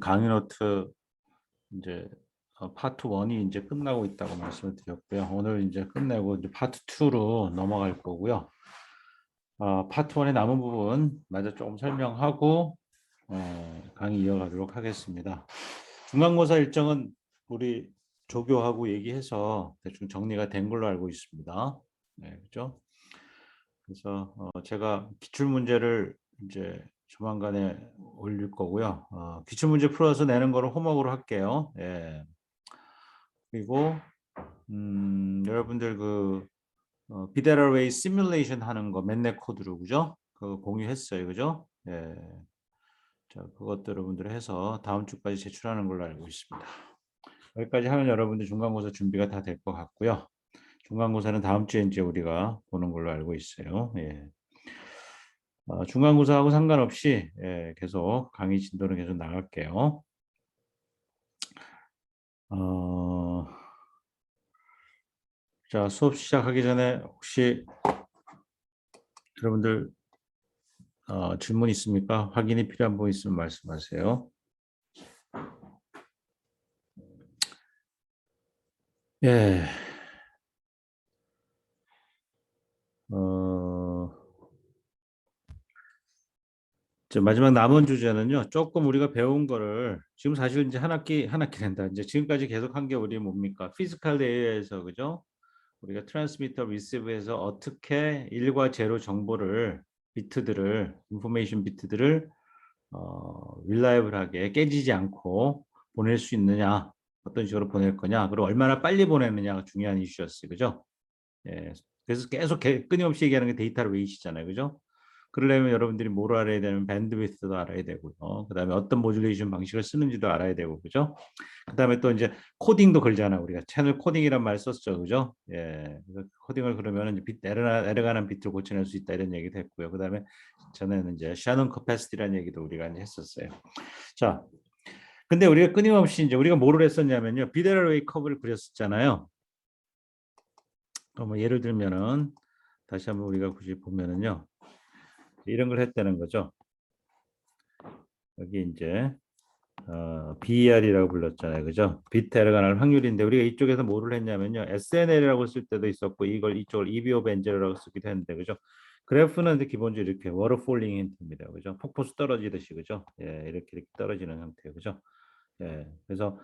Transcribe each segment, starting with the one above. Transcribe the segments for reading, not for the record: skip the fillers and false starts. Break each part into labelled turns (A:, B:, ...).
A: 강의 노트 이제 파트 1이 이제 끝나고 있다고 말씀을 드렸고요. 오늘 이제 끝내고 이제 파트 2로 넘어갈 거고요. 파트 1의 남은 부분 마저 조금 설명하고 강의 이어가도록 하겠습니다. 중간고사 일정은 우리 조교하고 얘기해서 대충 정리가 된 걸로 알고 있습니다. 네, 그죠? 그래서 제가 기출문제를 이제 조만간에 올릴 거고요. 기출문제 풀어서 내는 거를 홈워크로 할게요. 예. 그리고 여러분들 그 비데라웨이 시뮬레이션 하는 거 맨넷 코드로 그죠? 그거 공유했어요, 그죠? 예. 자, 그것도 여러분들 해서 다음 주까지 제출하는 걸로 알고 있습니다. 여기까지 하면 여러분들 중간고사 준비가 다 될 것 같고요. 중간고사는 다음 주에 이제 우리가 보는 걸로 알고 있어요. 예. 중간고사하고 상관없이 계속 강의 진도는 계속 나갈게요. 자, 수업 시작하기 전에 혹시 여러분들 질문 있습니까? 확인이 필요한 부분 있으면 말씀하세요. 예. 마지막 남은 주제는요. 조금 우리가 배운 거를 지금 사실 이제 한 학기 된다. 이제 지금까지 계속 한 게 우리 뭡니까? 피지컬 레이어에서 그죠? 우리가 트랜스미터 리시브에서 어떻게 1과 0 정보를 비트들을 인포메이션 비트들을 릴라이블하게 깨지지 않고 보낼 수 있느냐, 어떤 식으로 보낼 거냐, 그리고 얼마나 빨리 보내느냐가 중요한 이슈였어요, 그죠? 예, 그래서 계속 끊임없이 얘기하는 게 데이터 웨이시잖아요, 그죠? 그러려면 여러분들이 뭘 알아야 되면 밴드위스도 알아야 되고요. 그다음에 어떤 모듈레이션 방식을 쓰는지도 알아야 되고, 그죠? 그다음에 또 이제 코딩도 걸잖아. 우리가 채널 코딩이란 말 썼죠, 그죠? 예, 그래서 코딩을 그러면 이제 내려가는 비트를 고쳐낼 수 있다 이런 얘기도 했고요. 그다음에 전에는 이제 샤넌 커패시티라는 얘기도 우리가 이제 했었어요. 자, 근데 우리가 끊임없이 이제 우리가 뭐를 했었냐면요, 비데라웨이 커브를 그렸었잖아요. 뭐 예를 들면은 다시 한번 우리가 굳이 보면은요. 이런 걸 했다는 거죠. 여기 이제 BER이라고 불렀잖아요, 그죠? 비트 에러가 날 확률인데 우리가 이쪽에서 뭐를 했냐면요, SNL이라고 쓸 때도 있었고 이쪽을 EB 오브 엔젤이라고 쓰기도 했는데, 그죠? 그래프는 기본적으로 이렇게 워터폴링 힌트입니다, 그죠? 폭포수 떨어지듯이, 그죠? 예, 이렇게 떨어지는 형태예요, 그죠? 예, 그래서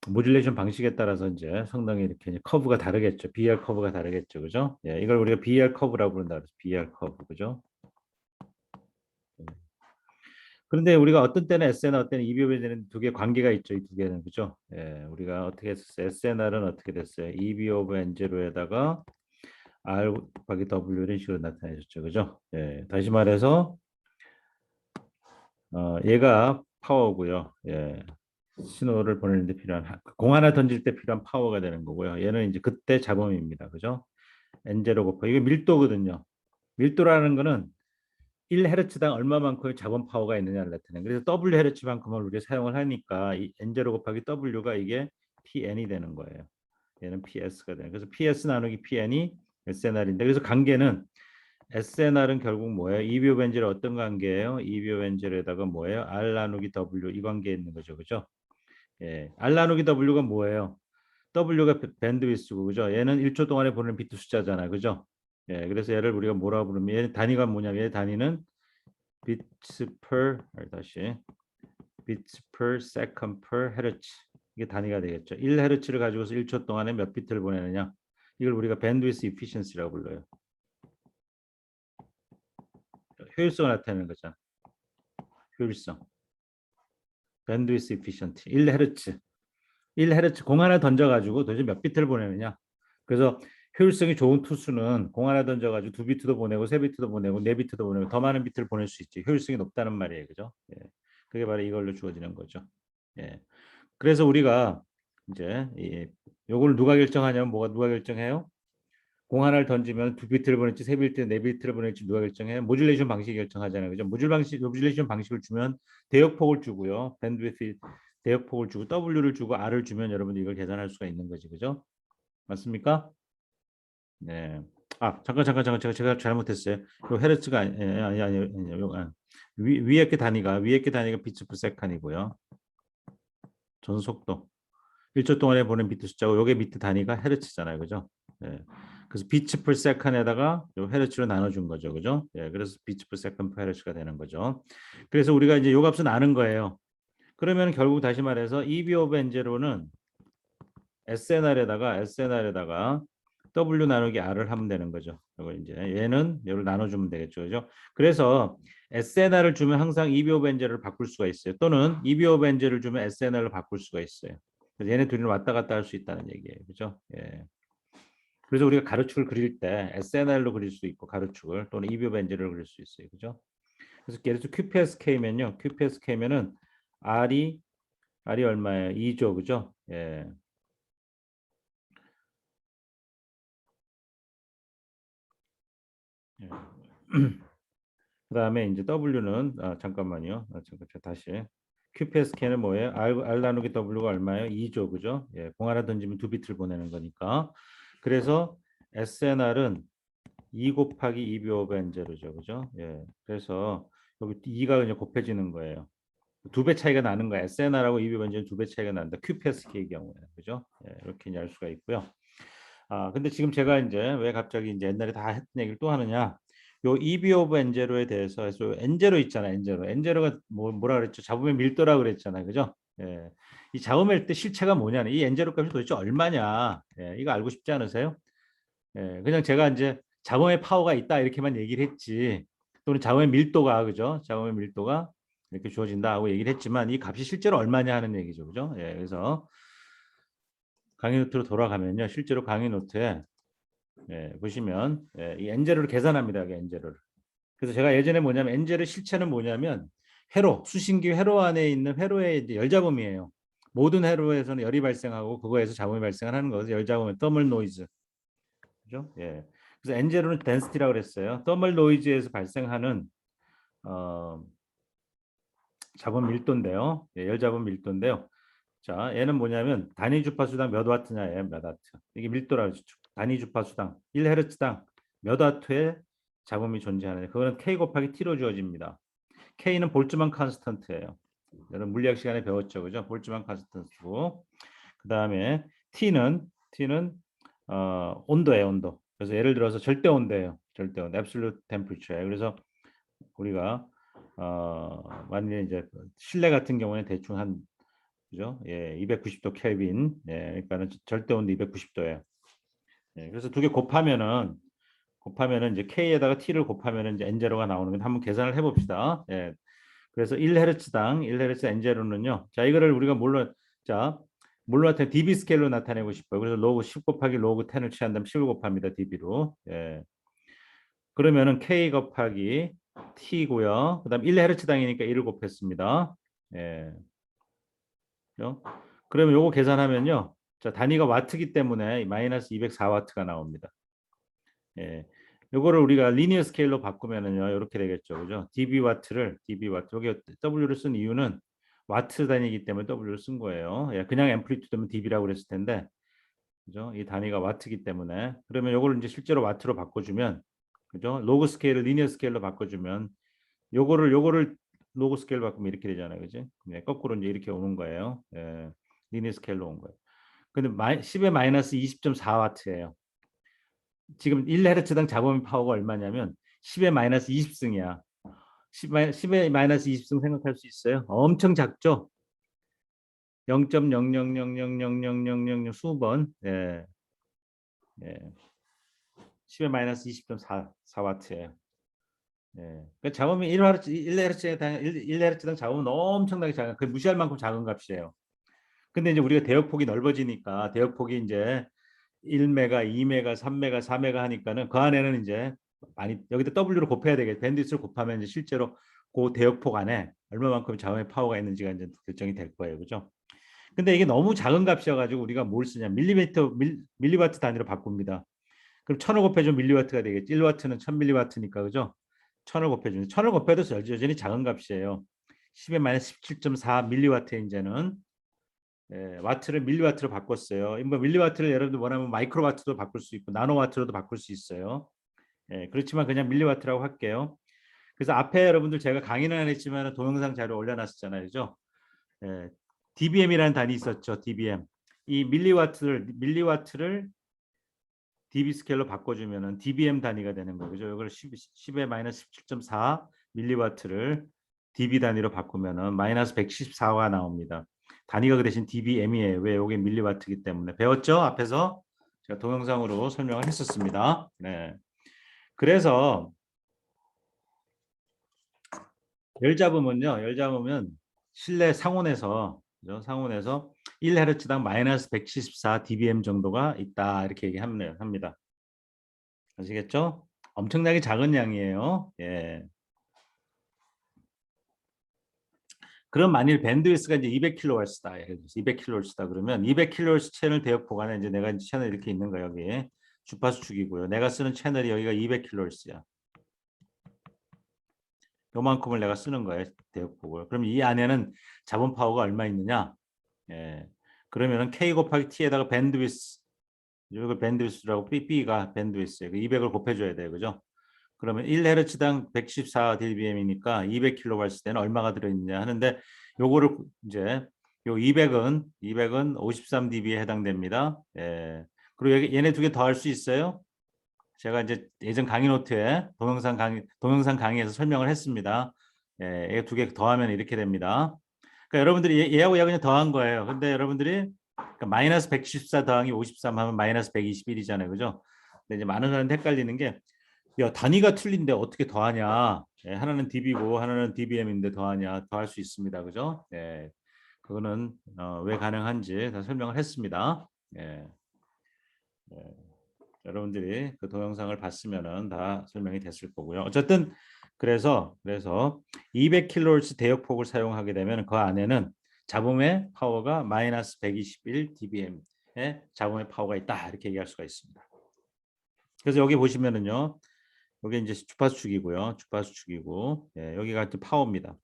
A: 모듈레이션 방식에 따라서 이제 성능이 이렇게 커브가 다르겠죠. BR 커브가 다르겠죠, 그죠? 예, 이걸 우리가 BR 커브라고 부른다 그래서 BR 커브, 그죠? 그런데 우리가 어떤 때는 SNR, 어떤 때는 EBOB는 두 개 관계가 있죠. 이 두 개는, 그죠? 예, 우리가 어떻게 했었어요? SNR은 어떻게 됐어요? EB 오브 N0에다가 R 곱하기 W 이런 식으로 나타내셨죠, 그죠? 예, 다시 말해서 얘가 파워고요. 예, 신호를 보내는데 필요한 공 하나 던질 때 필요한 파워가 되는 거고요. 얘는 이제 그때 잡음입니다, 그죠? N0 곱하기 이게 밀도거든요. 밀도라는 거는 1헤르츠당 얼마만큼의 자본 파워가 있느냐를 나타내는. 그래서 W헤르츠만큼을 우리가 사용을 하니까 이 N0 곱하기 W가 이게 PN이 되는 거예요. 얘는 PS가 되는. 그래서 PS 나누기 PN이 SNR인데, 그래서 관계는 SNR은 결국 뭐예요? EBO 벤젤 어떤 관계예요? EBO 벤젤에다가 뭐예요? R 나누기 W 이 관계에 있는 거죠, 그죠? 예, R 나누기 W가 뭐예요? W가 밴드위스고, 그죠? 얘는 1초 동안에 보내는 비트 숫자잖아요, 그죠? 예, 그래서 얘를 우리가 뭐라고 부르면 얘 단위가 뭐냐면 얘 단위는 bits per 다시 bits per second per hertz 이게 단위가 되겠죠. 1헤르츠를 가지고서 1초 동안에 몇 비트를 보내느냐. 이걸 우리가 밴드위스 이피션시라고 불러요. 효율성을 나타내는 거잖아. 효율성. 밴드위스 이피션트 1헤르츠. 1헤르츠 공 하나 던져가지고 도대체 몇 비트를 보내느냐. 그래서 효율성이 좋은 투수는 공 하나 던져가지고 2비트도 보내고 3비트도 보내고 4비트도 보내고 더 많은 비트를 보낼 수 있지. 효율성이 높다는 말이에요, 그죠? 예. 그게 바로 이걸로 주어지는 거죠. 예. 그래서 우리가 이제 요걸 누가 결정하냐면 뭐가 누가 결정해요? 공 하나를 던지면 2비트를 보낼지 3비트, 4비트를 보낼지 누가 결정해요? 모듈레이션 방식이 결정하잖아요, 그죠? 모듈레이션 방식을 주면 대역폭을 주고요, 밴드위드 대역폭을 주고 W를 주고 R을 주면 여러분들 이걸 계산할 수가 있는 거지, 그죠? 맞습니까? 네. 잠깐 제가 잘못했어요. 요 헤르츠가 아니, 위에 게 단위가 비츠 per 세컨이고요. 전속도. 1초 동안에 보낸 비트 숫자고 요게 비트 단위가 헤르츠잖아요. 그죠? 예. 그래서 비츠 per second에다가 요 헤르츠로 나눠준 거죠. 그죠? 예. 그래서 비츠 per second per 헤르츠가 되는 거죠. 그래서 우리가 이제 요 값은 아는 거예요. 그러면 결국 다시 말해서 EB 오브 N제로는 SNR에다가 W 나누기 R을 하면 되는 거죠. 이거 이제 얘는 얘를 나눠주면 되겠죠. 그죠? 그래서 SNR을 주면 항상 EB 오브 N제를 바꿀 수가 있어요. 또는 EB 오브 N제를 주면 SNR로 바꿀 수가 있어요. 그래서 얘네 둘이는 왔다 갔다 할 수 있다는 얘기예요. 그죠? 예. 그래서 우리가 가로축을 그릴 때 SNR로 그릴 수 있고 가로축을 또는 EB 오브 N제를 그릴 수 있어요. 그죠? 그래서 예를 들어 QPSK면요. QPSK면은 R이 얼마예요? 2죠. 그죠? 예. 예. 그다음에 이제 W는 잠깐만요. 잠깐 다시 QPSK는 뭐예요? R 나누기 W가 얼마예요? 2죠, 그죠? 예, 공 하나 던지면 두 비트를 보내는 거니까. 그래서 SNR은 2 곱하기 2B 오브 N제로죠, 그죠? 예, 그래서 여기 2가 그냥 곱해지는 거예요. 두 배 차이가 나는 거야. SNR하고 2B 오브 N제는 두 배 차이가 난다. QPSK의 경우에, 그죠? 예, 이렇게 이제 알 수가 있고요. 근데 지금 제가 이제 왜 갑자기 이제 옛날에 다 했던 얘기를 또 하느냐? 요 EB 오브 엔제로에 대해서 해서 엔제로 있잖아요. 엔제로가 뭐라 그랬죠? 잡음의 밀도라 그랬잖아요. 그죠? 예. 이 잡음의 때 실체가 뭐냐는 이 엔제로 값이 도대체 얼마냐? 예, 이거 알고 싶지 않으세요? 예, 그냥 제가 이제 잡음의 파워가 있다 이렇게만 얘기를 했지. 또는 잡음의 밀도가 그죠? 잡음의 밀도가 이렇게 주어진다 하고 얘기를 했지만 이 값이 실제로 얼마냐 하는 얘기죠. 그죠? 예, 그래서 강의 노트로 돌아가면요. 실제로 강의 노트에 보시면 이 엔제로를 계산합니다. 엔제로를. 그래서 제가 예전에 뭐냐면 엔제로 실체는 뭐냐면 회로, 수신기 회로 안에 있는 회로의 이제 열잡음이에요. 모든 회로에서는 열이 발생하고 그거에서 잡음이 발생하는 거죠. 열잡음은 더멀 노이즈. 그죠? 예. 그래서 엔제로는 덴시티라고 그랬어요. 더멀 노이즈에서 발생하는 어, 잡음 밀도인데요. 예, 열잡음 밀도인데요. 자, 얘는 뭐냐면 단위 주파수당 몇 와트냐예요. 몇 와트. 이게 밀도라고 하죠. 단위 주파수당 1헤르츠당 몇 와트의 잡음이 존재하느냐. 그거는 K 곱하기 T로 주어집니다. K는 볼츠만 컨스턴트예요. 여러분 물리학 시간에 배웠죠. 그죠? 볼츠만 컨스턴트고. 그다음에 T는 온도예요, 온도. 그래서 예를 들어서 절대 온도예요. 절대 온도. absolute temperature예요. 그래서 우리가 만약에 이제 실내 같은 경우는 대충 한 그죠? 예, 290도 켈빈. 예, 그러니까는 절대 온도 290도예요. 예, 그래서 두 개 곱하면은 이제 K에다가 T를 곱하면은 이제 N0가 나오는 건데 한번 계산을 해 봅시다. 예. 그래서 1헤르츠당 1헤르츠 N0는요. 자, 이거를 우리가 뭘로 나타내 dB 스케일로 나타내고 싶어요. 그래서 로그 10 곱하기 로그 10을 취한다면 10을 곱합니다. dB로. 예. 그러면은 K 곱하기 T고요. 그다음 1헤르츠당이니까 1을 곱했습니다. 예. 그죠? 그러면 요거 계산하면요. 자, 단위가 와트기 때문에 마이너스 204와트가 나옵니다. 예. 요거를 우리가 리니어 스케일로 바꾸면은요. 이렇게 되겠죠. 그죠? dB 와트. 여기 W를 쓴 이유는 와트 단위이기 때문에 W를 쓴 거예요. 예, 그냥 앰플리튜드면 dB라고 그랬을 텐데. 그죠? 이 단위가 와트기 때문에. 그러면 요거를 이제 실제로 와트로 바꿔주면 그죠? 로그 스케일을 리니어 스케일로 바꿔주면 요거를 로그 스케일 바꾸면 이렇게 되잖아요. 그지? 네, 거꾸로 이제 이렇게 오는 거예요. 예, 리니어 스케일로 온 거예요. 근데 10의 마이너스 20.4와트예요. 지금 1헤르츠당 잡음 파워가 얼마냐면 10의 마이너스 20승이야. 10의 마이너스 20승 생각할 수 있어요? 엄청 작죠? 0.00000000 수번. 예. 예. 10의 마이너스 20.4와트예요. 예. 그러니까 잡음이 1헤르츠, 1헤르츠당 잡음은 엄청나게 작은, 그 무시할 만큼 작은 값이에요. 근데 이제 우리가 대역폭이 넓어지니까 대역폭이 이제 1메가, 2메가, 3메가, 4메가 하니까는 그 안에는 이제 많이 여기다 W로 곱해야 되겠 밴드위스를 곱하면 이제 실제로 그 대역폭 안에 얼마만큼 자원의 파워가 있는지가 이제 결정이 될 거예요. 그죠? 근데 이게 너무 작은 값이어 가지고 우리가 뭘 쓰냐? 밀리와트 단위로 바꿉니다. 그럼 1000을 곱해주면 밀리와트가 되겠지. 1와트는 1000밀리와트니까 그죠? 1000을 곱해주면 1000을 곱해도 여전히 작은 값이에요. 10의 마이너스 17.4 밀리와트 이제는 와트를 밀리와트로 바꿨어요. 뭐 밀리와트를 여러분들 원하면 마이크로와트도 바꿀 수 있고 나노와트로도 바꿀 수 있어요. 그렇지만 그냥 밀리와트라고 할게요. 그래서 앞에 여러분들 제가 강의는 안 했지만 동영상 자료 올려놨었잖아요. 그죠? 예, dBm이라는 단위 있었죠. dBm. 이 밀리와트를 dB 스케일로 바꿔주면은 dBm 단위가 되는 거죠. 이걸 10의 마이너스 17.4 밀리와트를 dB 단위로 바꾸면은 마이너스 114가 나옵니다. 단위가 그 대신 dBm이에요. 왜? 이게 밀리와트이기 때문에. 배웠죠? 앞에서 제가 동영상으로 설명을 했었습니다. 네. 그래서 열 잡으면 실내 상온에서 1Hz당 마이너스 174 dBm 정도가 있다 이렇게 얘기합니다. 아시겠죠? 엄청나게 작은 양이에요. 예. 그럼 만일 밴드위스가 이제 200kHz다. 200kHz다 그러면 200kHz 채널 대역 보관에 이제 내가 채널 이렇게 있는 거예요. 여기 주파수 축이고요. 내가 쓰는 채널이 여기가 200kHz야. 요만큼을 내가 쓰는 거예요. 대역폭을. 그럼 이 안에는 자본 파워가 얼마 있느냐? 예. 그러면은 K 곱하기 T에다가 밴드위스, 이걸 밴드위스라고 B가 밴드위스예요. 200을 곱해줘야 돼요. 그죠? 그러면 1Hz당 114 dBm이니까 200kHz 때는 얼마가 들어있느냐 하는데 요거를 이제 요 200은 53 dB에 해당됩니다. 예. 그리고 얘네 두 개 더 할 수 있어요. 제가 이제 예전 강의 노트에 동영상 강의에서 설명을 했습니다. 예, 두 개 더하면 이렇게 됩니다. 그러니까 여러분들이 얘하고 그냥 더한 거예요. 근데 여러분들이 그러니까 마이너스 114 더하기 53 하면 마이너스 121이잖아요. 그죠? 근데 이제 많은 사람들 헷갈리는 게 야, 단위가 틀린데 어떻게 더하냐? 예, 하나는 dB고 하나는 dBm인데 더하냐? 더할 수 있습니다. 그죠? 예. 그거는 왜 가능한지 다 설명을 했습니다. 예. 예. 여러분들이 그 동영상을 봤으면은 다 설명이 됐을 거고요. 어쨌든 그래서 200kHz 대역폭을 사용하게 되면 그 안에는 잡음의 파워가 마이너스 121 dBm의 잡음의 파워가 있다 이렇게 얘기할 수가 있습니다. 그래서 여기 보시면은요, 여기 이제 주파수축이고요, 주파수축이고 예, 여기가 이제 파워입니다.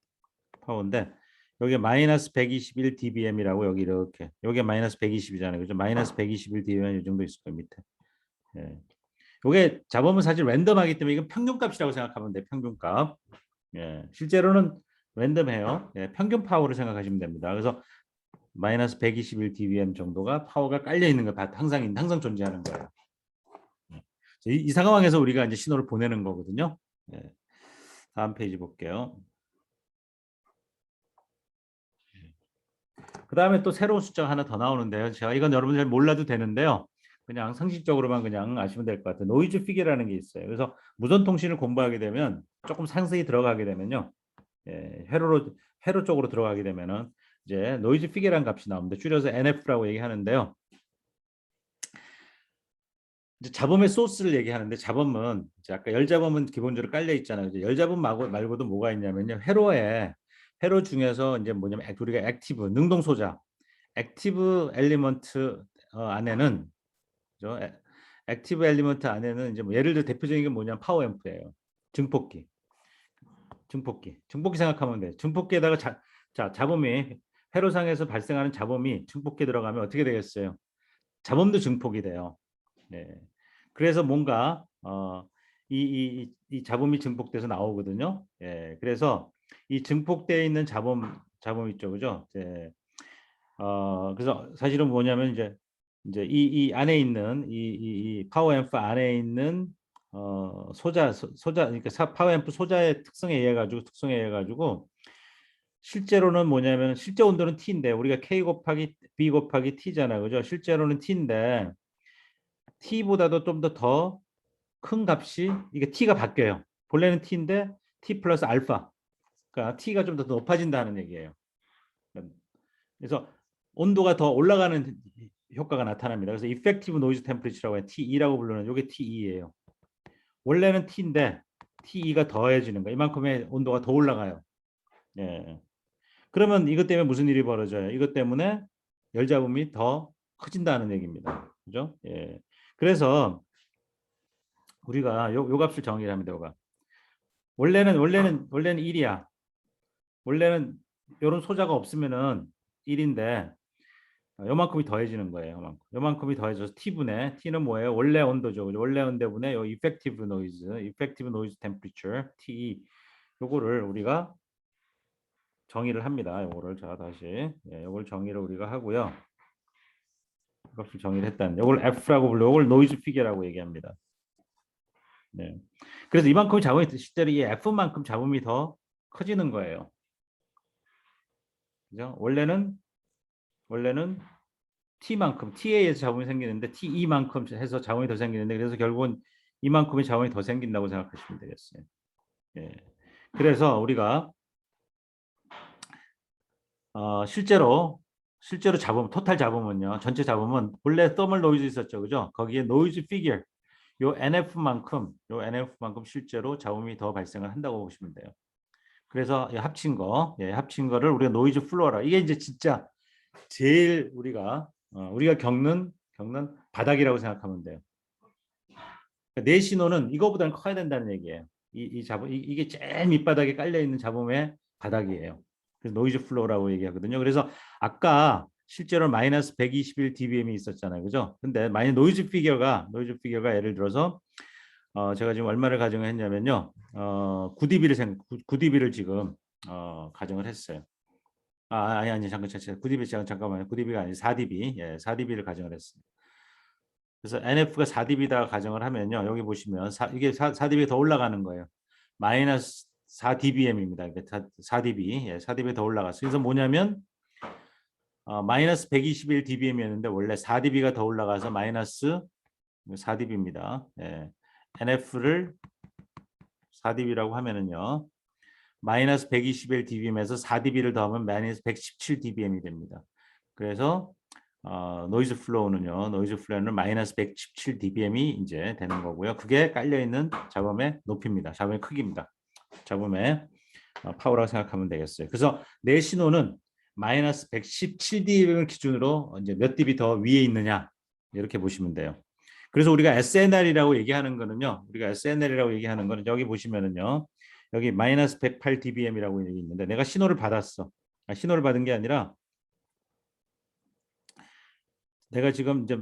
A: 파워인데 여기 마이너스 121 dBm이라고 여기 이렇게 여기 마이너스 120이잖아요, 그죠? 마이너스 121 dBm 이 정도 있을 거예요 밑에. 예. 이게 잡음은 사실 랜덤하기 때문에 이건 평균값이라고 생각하면 돼요. 평균값. 예. 실제로는 랜덤해요. 예. 평균 파워로 생각하시면 됩니다. 그래서 마이너스 121 dBm 정도가 파워가 깔려 있는 거 항상 존재하는 거예요. 이 상황에서 우리가 이제 신호를 보내는 거거든요. 예. 다음 페이지 볼게요. 그 다음에 또 새로운 숫자가 하나 더 나오는데요. 제가 이건 여러분들 잘 몰라도 되는데요. 그냥 상식적으로만 그냥 아시면 될 것 같아요. 노이즈 피겨라는 게 있어요. 그래서 무선 통신을 공부하게 되면 조금 상세히 들어가게 되면요. 예, 회로 쪽으로 들어가게 되면은 이제 노이즈 피겨라는 값이 나옵니다. 줄여서 NF라고 얘기하는데요. 이제 잡음의 소스를 얘기하는데 잡음은 이제 아까 열잡음은 기본적으로 깔려 있잖아요. 이제 열잡음 말고도 뭐가 있냐면요. 회로 중에서 이제 뭐냐면 우리가 액티브 능동 소자 액티브 엘리먼트 안에는 그죠? 액티브 엘리먼트 안에는 이제 뭐 예를 들어 대표적인 게 뭐냐면 파워 앰프예요. 증폭기. 증폭기 생각하면 돼. 증폭기에다가 잡음이 회로상에서 발생하는 잡음이 증폭기에 들어가면 어떻게 되겠어요? 잡음도 증폭이 돼요. 네. 그래서 뭔가 이 잡음이 증폭돼서 나오거든요. 예. 그래서 이 증폭되어 있는 잡음 있죠, 그죠? 예. 그래서 사실은 뭐냐면 이제 이 안에 있는 이 파워 앰프 안에 있는 소자 그러니까 파워 앰프 소자의 특성에 의해 가지고 실제로는 뭐냐면 실제 온도는 T인데 우리가 K 곱하기 B 곱하기 T잖아요. 그죠? 실제로는 T인데 T보다도 좀 더 큰 값이 이게 T가 바뀌어요. 본래는 T인데 T 플러스 알파. 그러니까 T가 좀 더 높아진다는 얘기예요. 그래서 온도가 더 올라가는 효과가 나타납니다. 그래서 effective noise temperature라고 해요. T2라고 부르는 이게 T2예요. 원래는 T인데 T2가 더해지는 거예요. 이만큼의 온도가 더 올라가요. 예. 그러면 이것 때문에 무슨 일이 벌어져요? 이것 때문에 열잡음이 더 커진다는 얘기입니다. 그죠? 예. 그래서 우리가 요 값을 정의를 합니다. 요가. 원래는 1이야. 원래는 이런 소자가 없으면은 1인데 요만큼이 더해지는 거예요. 요만큼이 더해져서 T분의 T는 뭐예요? 원래 온도죠. 원래 온도분의 요 effective noise temperature T 요거를 우리가 정의를 합니다. 요거를 자 다시 요걸 정의를 우리가 하고요. 값을 정의를 했다는 요걸 F라고 불러. 요걸 노이즈 피겨라고 얘기합니다. 네. 그래서 이만큼 잡음이 실제로 이 F만큼 잡음이 더 커지는 거예요. 그죠? 원래는 T만큼 TA에서 잡음이 생기는데 TE만큼 해서 잡음이 더 생기는데 그래서 결국은 이만큼의 잡음이 더 생긴다고 생각하시면 되겠어요. 예. 그래서 우리가 실제로 잡음 토탈 잡음은요. 전체 잡음은 원래 더멀 노이즈 있었죠. 그죠? 거기에 노이즈 피겨 요 NF만큼 실제로 잡음이 더 발생을 한다고 보시면 돼요. 그래서 합친 합친 거를 우리가 노이즈 플로어라. 이게 이제 진짜 제일 우리가 겪는 바닥이라고 생각하면 돼요. 내 신호는 이거보다는 커야 된다는 얘기예요. 이 잡음 이게 제일 밑바닥에 깔려 있는 잡음의 바닥이에요. 그래서 노이즈 플로어라고 얘기하거든요. 그래서 아까 실제로 마이너스 121 dBm이 있었잖아요. 그죠? 근데 노이즈 피겨가 예를 들어서 제가 지금 얼마를 가정했냐면요. 9dB를 지금 가정을 했어요. 아니 잠깐만요. 9dB가 아니라 4dB. 4dB를 가정을 했습니다. 그래서 NF가 4dB다 가정을 하면요. 여기 보시면 이게 4dB 더 올라가는 거예요. 마이너스 4dBm입니다. 4dB. 4dB 더 올라갔어요. 그래서 뭐냐면 마이너스 121 dBm이었는데 원래 4dB가 더 올라가서 마이너스 4dB입니다. NF를 4dB라고 하면은요. 마이너스 121 dBm에서 4dB를 더하면 마이너스 117 dBm이 됩니다. 그래서 노이즈 플로우는 마이너스 117 dBm이 이제 되는 거고요. 그게 깔려 있는 잡음의 높이입니다. 잡음의 크기입니다. 잡음의 파워라고 생각하면 되겠어요. 그래서 내 신호는 마이너스 117 dBm을 기준으로 이제 몇 dB 더 위에 있느냐 이렇게 보시면 돼요. 그래서 우리가 SNR이라고 얘기하는 거는요. 여기 보시면은요. 여기 마이너스 108 dBm이라고 여기 있는데 내가 신호를 받았어. 신호를 받은 게 아니라 내가 지금 이제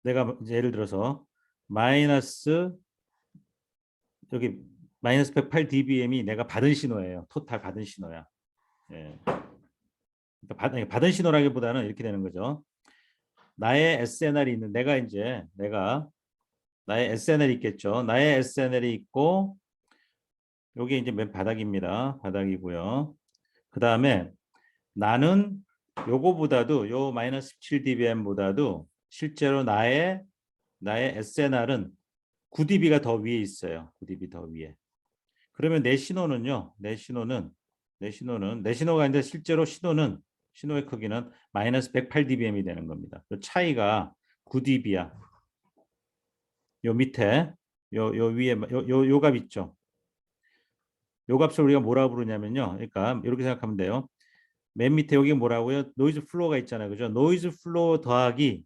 A: 예를 들어서 여기 마이너스 108 dBm이 내가 받은 신호예요. 토탈 받은 신호야. 그러니까 받은 신호라기보다는 이렇게 되는 거죠. 나의 SNR이 있는 내가 나의 SNR이 있겠죠. 나의 SNR이 있고 여기 이제 맨 바닥입니다. 바닥이고요. 그 다음에 나는 요거보다도 요 마이너스 17 dBm보다도 실제로 나의 SNR은 9dB가 더 위에 있어요. 9dB 더 위에. 그러면 내 신호가 이제 실제로 신호의 크기는 마이너스 108 dBm이 되는 겁니다. 그 차이가 9dB야. 요 밑에 요 위에 요 값 있죠. 요 값을 우리가 뭐라고 부르냐면요. 그러니까 이렇게 생각하면 돼요. 맨 밑에 여기 뭐라고요? 노이즈 플로어가 있잖아요. 그죠? 노이즈 플로어 더하기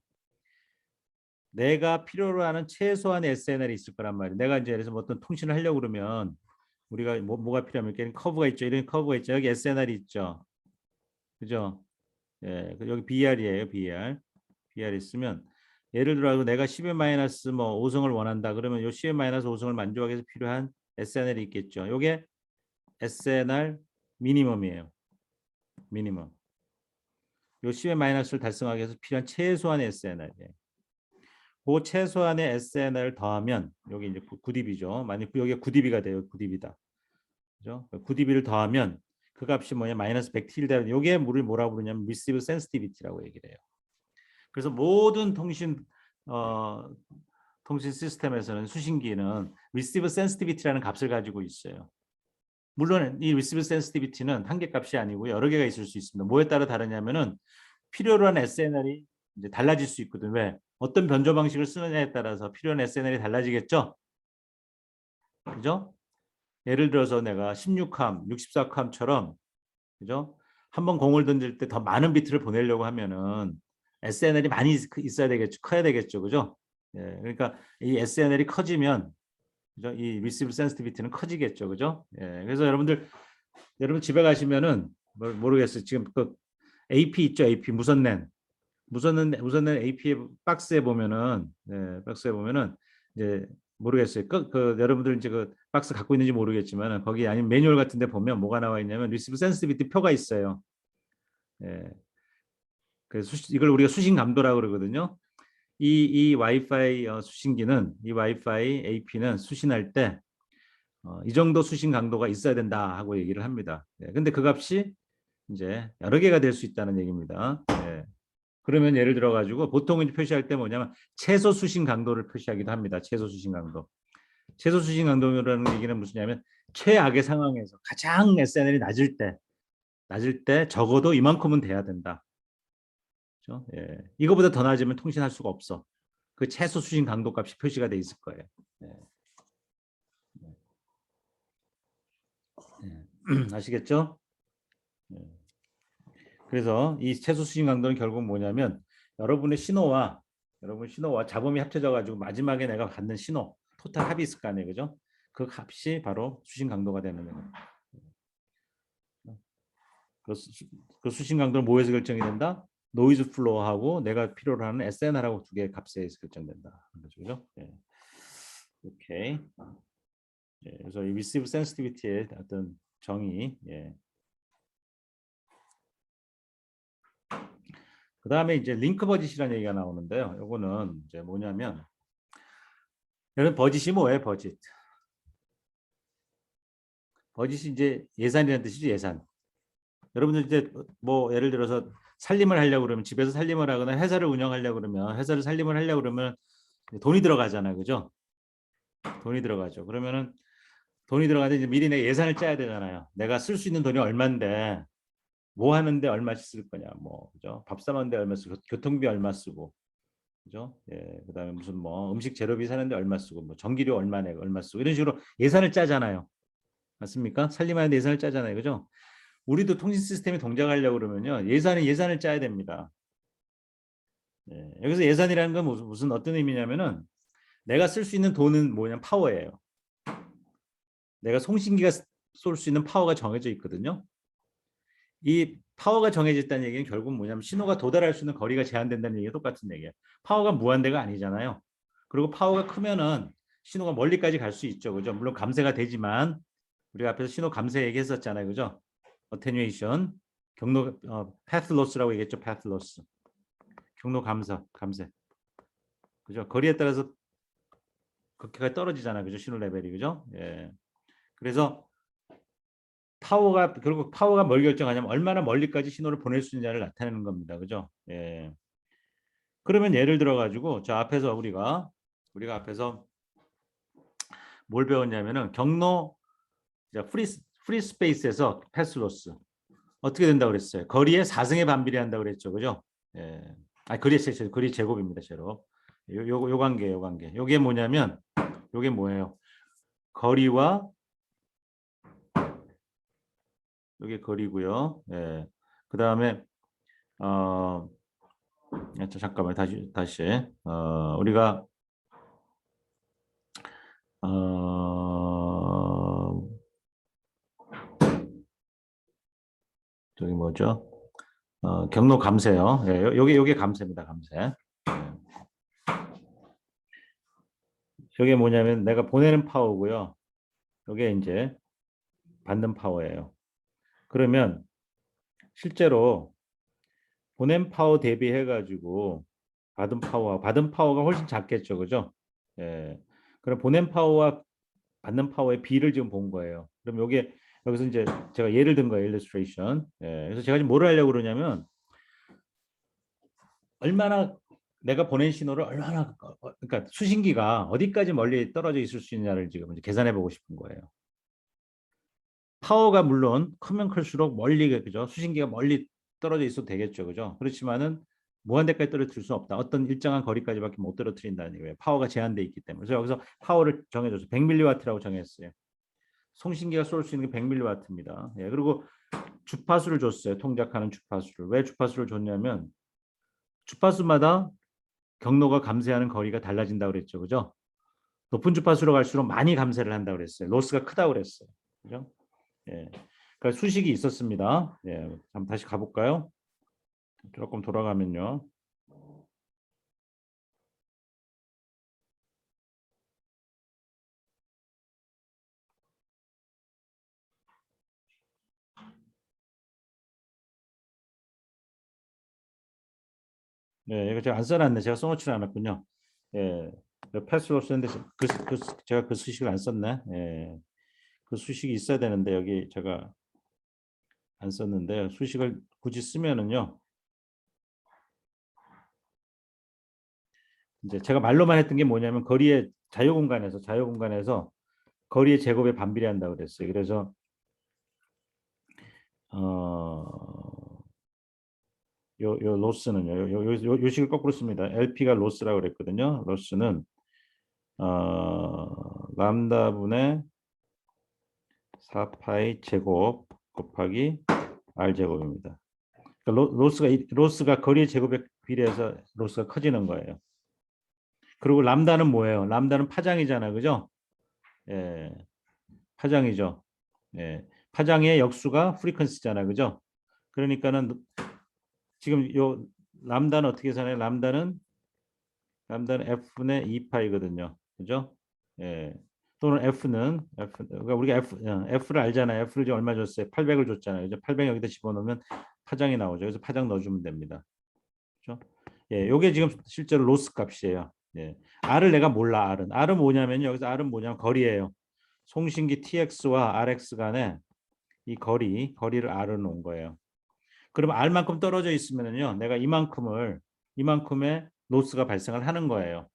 A: 내가 필요로 하는 최소한의 SNR이 있을 거란 말이에요. 내가 이제 그래서 어떤 통신을 하려고 그러면 우리가 뭐가 필요하면 커브가 있죠. 이런 커브가 있죠. 여기 SNR이 있죠. 그죠? 여기 BR이에요. BR 있으면 예를 들어 내가 10의 마이너스 뭐 5성을 원한다. 그러면 요 10의 마이너스 5성을 만족하기 위해서 필요한 SNR이 있겠죠. 요게 SNR 미니멈이에요. 미니멈. 요 10의 마이너스를 달성하기 위해서 필요한 최소한의 SNR이에요. 그 최소한의 SNR을 더하면 여기 이제 9dB죠. 만약 여기가 9dB가 돼요. 9dB다. 그죠? 9dB를 더하면 그 값이 뭐냐? 마이너스 100T를 되면 요게 뭐라고 부르냐면 receive sensitivity라고 얘기를 해요. 그래서 모든 통신 시스템에서는 수신기는 receive sensitivity라는 값을 가지고 있어요. 물론 이 receive sensitivity는 한 개 값이 아니고 여러 개가 있을 수 있습니다. 뭐에 따라 다르냐면은 필요로 한 SNR이 이제 달라질 수 있거든. 왜? 어떤 변조 방식을 쓰느냐에 따라서 필요한 SNR이 달라지겠죠? 그죠? 예를 들어서 내가 16캄, 64캄처럼 그죠? 한번 공을 던질 때 더 많은 비트를 보내려고 하면은 SNL이 많이 있어야 되겠죠. 커야 되겠죠. 그죠? 그러니까 이 SNL이 커지면 그죠? 이 receive sensitivity는 커지겠죠. 그죠? 그래서 여러분 집에 가시면은 모르겠어요. 지금 그 AP 있죠. AP 무선랜 AP 박스에 보면은 이제 모르겠어요. 여러분들 이제 그 박스 갖고 있는지 모르겠지만 거기 아니면 매뉴얼 같은 데 보면 뭐가 나와 있냐면 리시브 센시티비티 표가 있어요. 예. 그래서 이걸 우리가 수신 감도라고 그러거든요. 이 와이파이 수신기는 이 와이파이 AP는 수신할 때 이 정도 수신 강도가 있어야 된다 하고 얘기를 합니다. 예. 근데 그 값이 이제 여러 개가 될 수 있다는 얘기입니다. 예. 그러면 예를 들어 가지고 보통 이제 표시할 때 뭐냐면 최소 수신 강도를 표시하기도 합니다. 최소 수신 강도. 최소 수신 강도라는 얘기는 무슨냐면 최악의 상황에서 가장 SNL이 낮을 때 적어도 이만큼은 돼야 된다. 그렇죠? 예. 이거보다 더 낮으면 통신할 수가 없어. 그 최소 수신 강도 값이 표시가 돼 있을 거예요. 예. 예. 아시겠죠? 예. 그래서 이 최소 수신 강도는 결국 뭐냐면 여러분 신호와 잡음이 합쳐져 가지고 마지막에 내가 받는 신호 토탈 합이 있을 거 아니에요, 그죠? 그 값이 바로 수신 강도가 되는 거예요. 그, 그 수신 강도는 뭐에서 결정이 된다? 노이즈 플로어하고 내가 필요로 하는 SNR하고 두 개의 값에 의해서 결정된다. 그죠? 예. 오케이. 예, 그래서 이 receive sensitivity의 어떤 정의. 예. 그 다음에 이제 링크 버짓이라는 얘기가 나오는데요. 요거는 이제 뭐냐면 여러분 버짓이 뭐예요? 버짓이 이제 예산이라는 뜻이죠. 예산. 여러분들 이제 뭐 예를 들어서 살림을 하려고 그러면 집에서 살림을 하거나 회사를 운영하려고 그러면 회사를 살림을 하려고 그러면 돈이 들어가잖아요. 그죠? 돈이 들어가죠. 그러면은 돈이 들어가는데 이제 미리 내 예산을 짜야 되잖아요. 내가 쓸 수 있는 돈이 얼마인데 뭐 하는데 얼마씩 쓸 거냐. 뭐 그죠? 밥 사는데 얼마 쓰고 교통비 얼마 쓰고 그죠? 예. 그다음에 무슨 뭐 음식 재료비 사는데 얼마 쓰고 뭐 전기료 얼마 내고 얼마 쓰고 이런 식으로 예산을 짜잖아요. 맞습니까? 살림하는데 예산을 짜잖아요. 그죠? 우리도 통신 시스템이 동작하려고 그러면요. 예산을 짜야 됩니다. 예. 여기서 예산이라는 건 무슨 어떤 의미냐면은 내가 쓸 수 있는 돈은 뭐냐 파워예요. 내가 송신기가 쏠 수 있는 파워가 정해져 있거든요. 이 파워가 정해져 있다는 얘기는 결국 뭐냐면 신호가 도달할 수 있는 거리가 제한된다는 얘기가 똑같은 얘기예요. 파워가 무한대가 아니잖아요. 그리고 파워가 크면은 신호가 멀리까지 갈 수 있죠. 그죠? 물론 감쇄가 되지만 우리가 앞에서 신호 감쇄 얘기했었잖아요. 그죠? 어테뉴에이션, 경로 path loss라고 얘기했죠. path loss. 경로 감쇄. 그죠? 거리에 따라서 극히가 떨어지잖아요. 그죠? 신호 레벨이. 그죠? 예. 그래서 결국 파워가 뭘 결정하냐면 얼마나 멀리까지 신호를 보낼 수 있느냐를 나타내는 겁니다. 그죠? 예. 그러면 예를 들어 가지고 저 앞에서 우리가 앞에서 뭘 배웠냐면은 경로 프리 스페이스에서 패스로스 어떻게 된다고 그랬어요? 거리의 4승에 반비례한다고 그랬죠. 그죠? 예. 거리 제곱입니다. 제로. 요 관계. 요게 뭐냐면 요게 뭐예요? 거리와 요게 거리고요. 예. 그다음에 어 잠깐만 다시 우리가 어 저기 뭐죠? 경로 감쇄요. 예, 요게 감쇄입니다. 감쇄. 예. 요게 뭐냐면 내가 보내는 파워고요. 요게 이제 받는 파워예요. 그러면 실제로 보낸 파워 대비해 가지고 받은 파워가 훨씬 작겠죠. 그죠? 예. 그럼 보낸 파워와 받는 파워의 비를 지금 본 거예요. 그럼 요게 여기서 이제 제가 예를 든 거예요. illustration. 예. 그래서 제가 지금 뭐를 하려고 그러냐면 얼마나 내가 보낸 신호를 얼마나 그러니까 수신기가 어디까지 멀리 떨어져 있을 수 있냐를 지금 이제 계산해 보고 싶은 거예요. 파워가 물론 크면 클수록 멀리 그죠? 수신기가 멀리 떨어져 있어도 되겠죠. 그죠? 그렇지만은 무한대까지 떨어뜨릴 수 없다. 어떤 일정한 거리까지밖에 못 떨어뜨린다는 거예요. 파워가 제한돼 있기 때문에. 그래서 여기서 파워를 정해줘서 100mW라고 정했어요. 송신기가 쏠 수 있는 게 100mW입니다. 예, 그리고 주파수를 줬어요. 통작하는 주파수를. 왜 주파수를 줬냐면 주파수마다 경로가 감쇄하는 거리가 달라진다고 그랬죠. 그죠? 높은 주파수로 갈수록 많이 감쇄를 한다고 그랬어요. 로스가 크다고 그랬어요. 그죠? 예. 그러니까 수식이 있었습니다. 예. 한번 다시 가볼까요? 조금 돌아가면요. 예, 이거 제가 안 써놨네. 제가 써놓지 않았군요. 예, 패스 로스인데 제가 그 수식을 안 썼네. 예, 그 수식이 있어야 되는데 여기 제가 안 썼는데 수식을 굳이 쓰면은요. 이제 제가 말로만 했던 게 뭐냐면 거리의 자유 공간에서 거리의 제곱에 반비례한다고 그랬어요. 그래서 어, 요 로스는요. 요 식을 거꾸로 씁니다. LP가 로스라고 그랬거든요. 로스는 람다분의 4파이 제곱 곱하기 R 제곱입니다. 그러니까 로스가 거리의 제곱에 비례해서 로스가 커지는 거예요. 그리고 람다는 뭐예요? 람다는 파장이잖아, 그죠? 예, 파장이죠. 예, 파장의 역수가 프리퀀시잖아, 그죠? 그러니까는 지금 요 람다는 어떻게 사나요? 람다는 f분의 2파이거든요, 그죠? 예. 또는 그러니까 우리가 F를 알잖아요. F를 지금 얼마 줬어요? 800을 줬잖아요. 그죠? 800 여기다 집어넣으면 파장이 나오죠. 그래서 파장 넣어주면 됩니다. 그죠? 예, 요게 지금 실제로 로스 값이에요. 예. R을 내가 몰라. R은 뭐냐면요. 여기서 R은 뭐냐면 거리예요. 송신기 TX와 RX 간의 이 거리를 R로 놓은 거예요. 그럼 R만큼 떨어져 있으면은요. 내가 이만큼의 로스가 발생을 하는 거예요.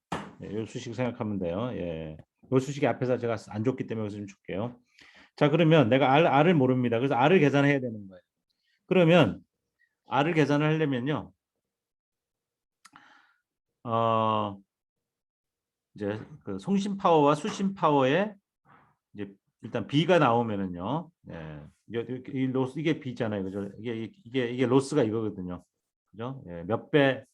A: 예, 요 수식 생각하면 돼요. 예. 요 수식이 앞에서 제가 안 줬기 때문에 여기서 좀 줄게요. 자, 그러면 내가 R을 모릅니다. 그래서 R을 계산해야 되는 거예요. 그러면 R을 계산을 하려면요. 어, 이제 그 송신 파워와 수신 파워의 이제 일단 B가 나오면은요. 예. 이게 B잖아요. 그죠? 이게 로스가 이거거든요. 그죠? 예. 몇 배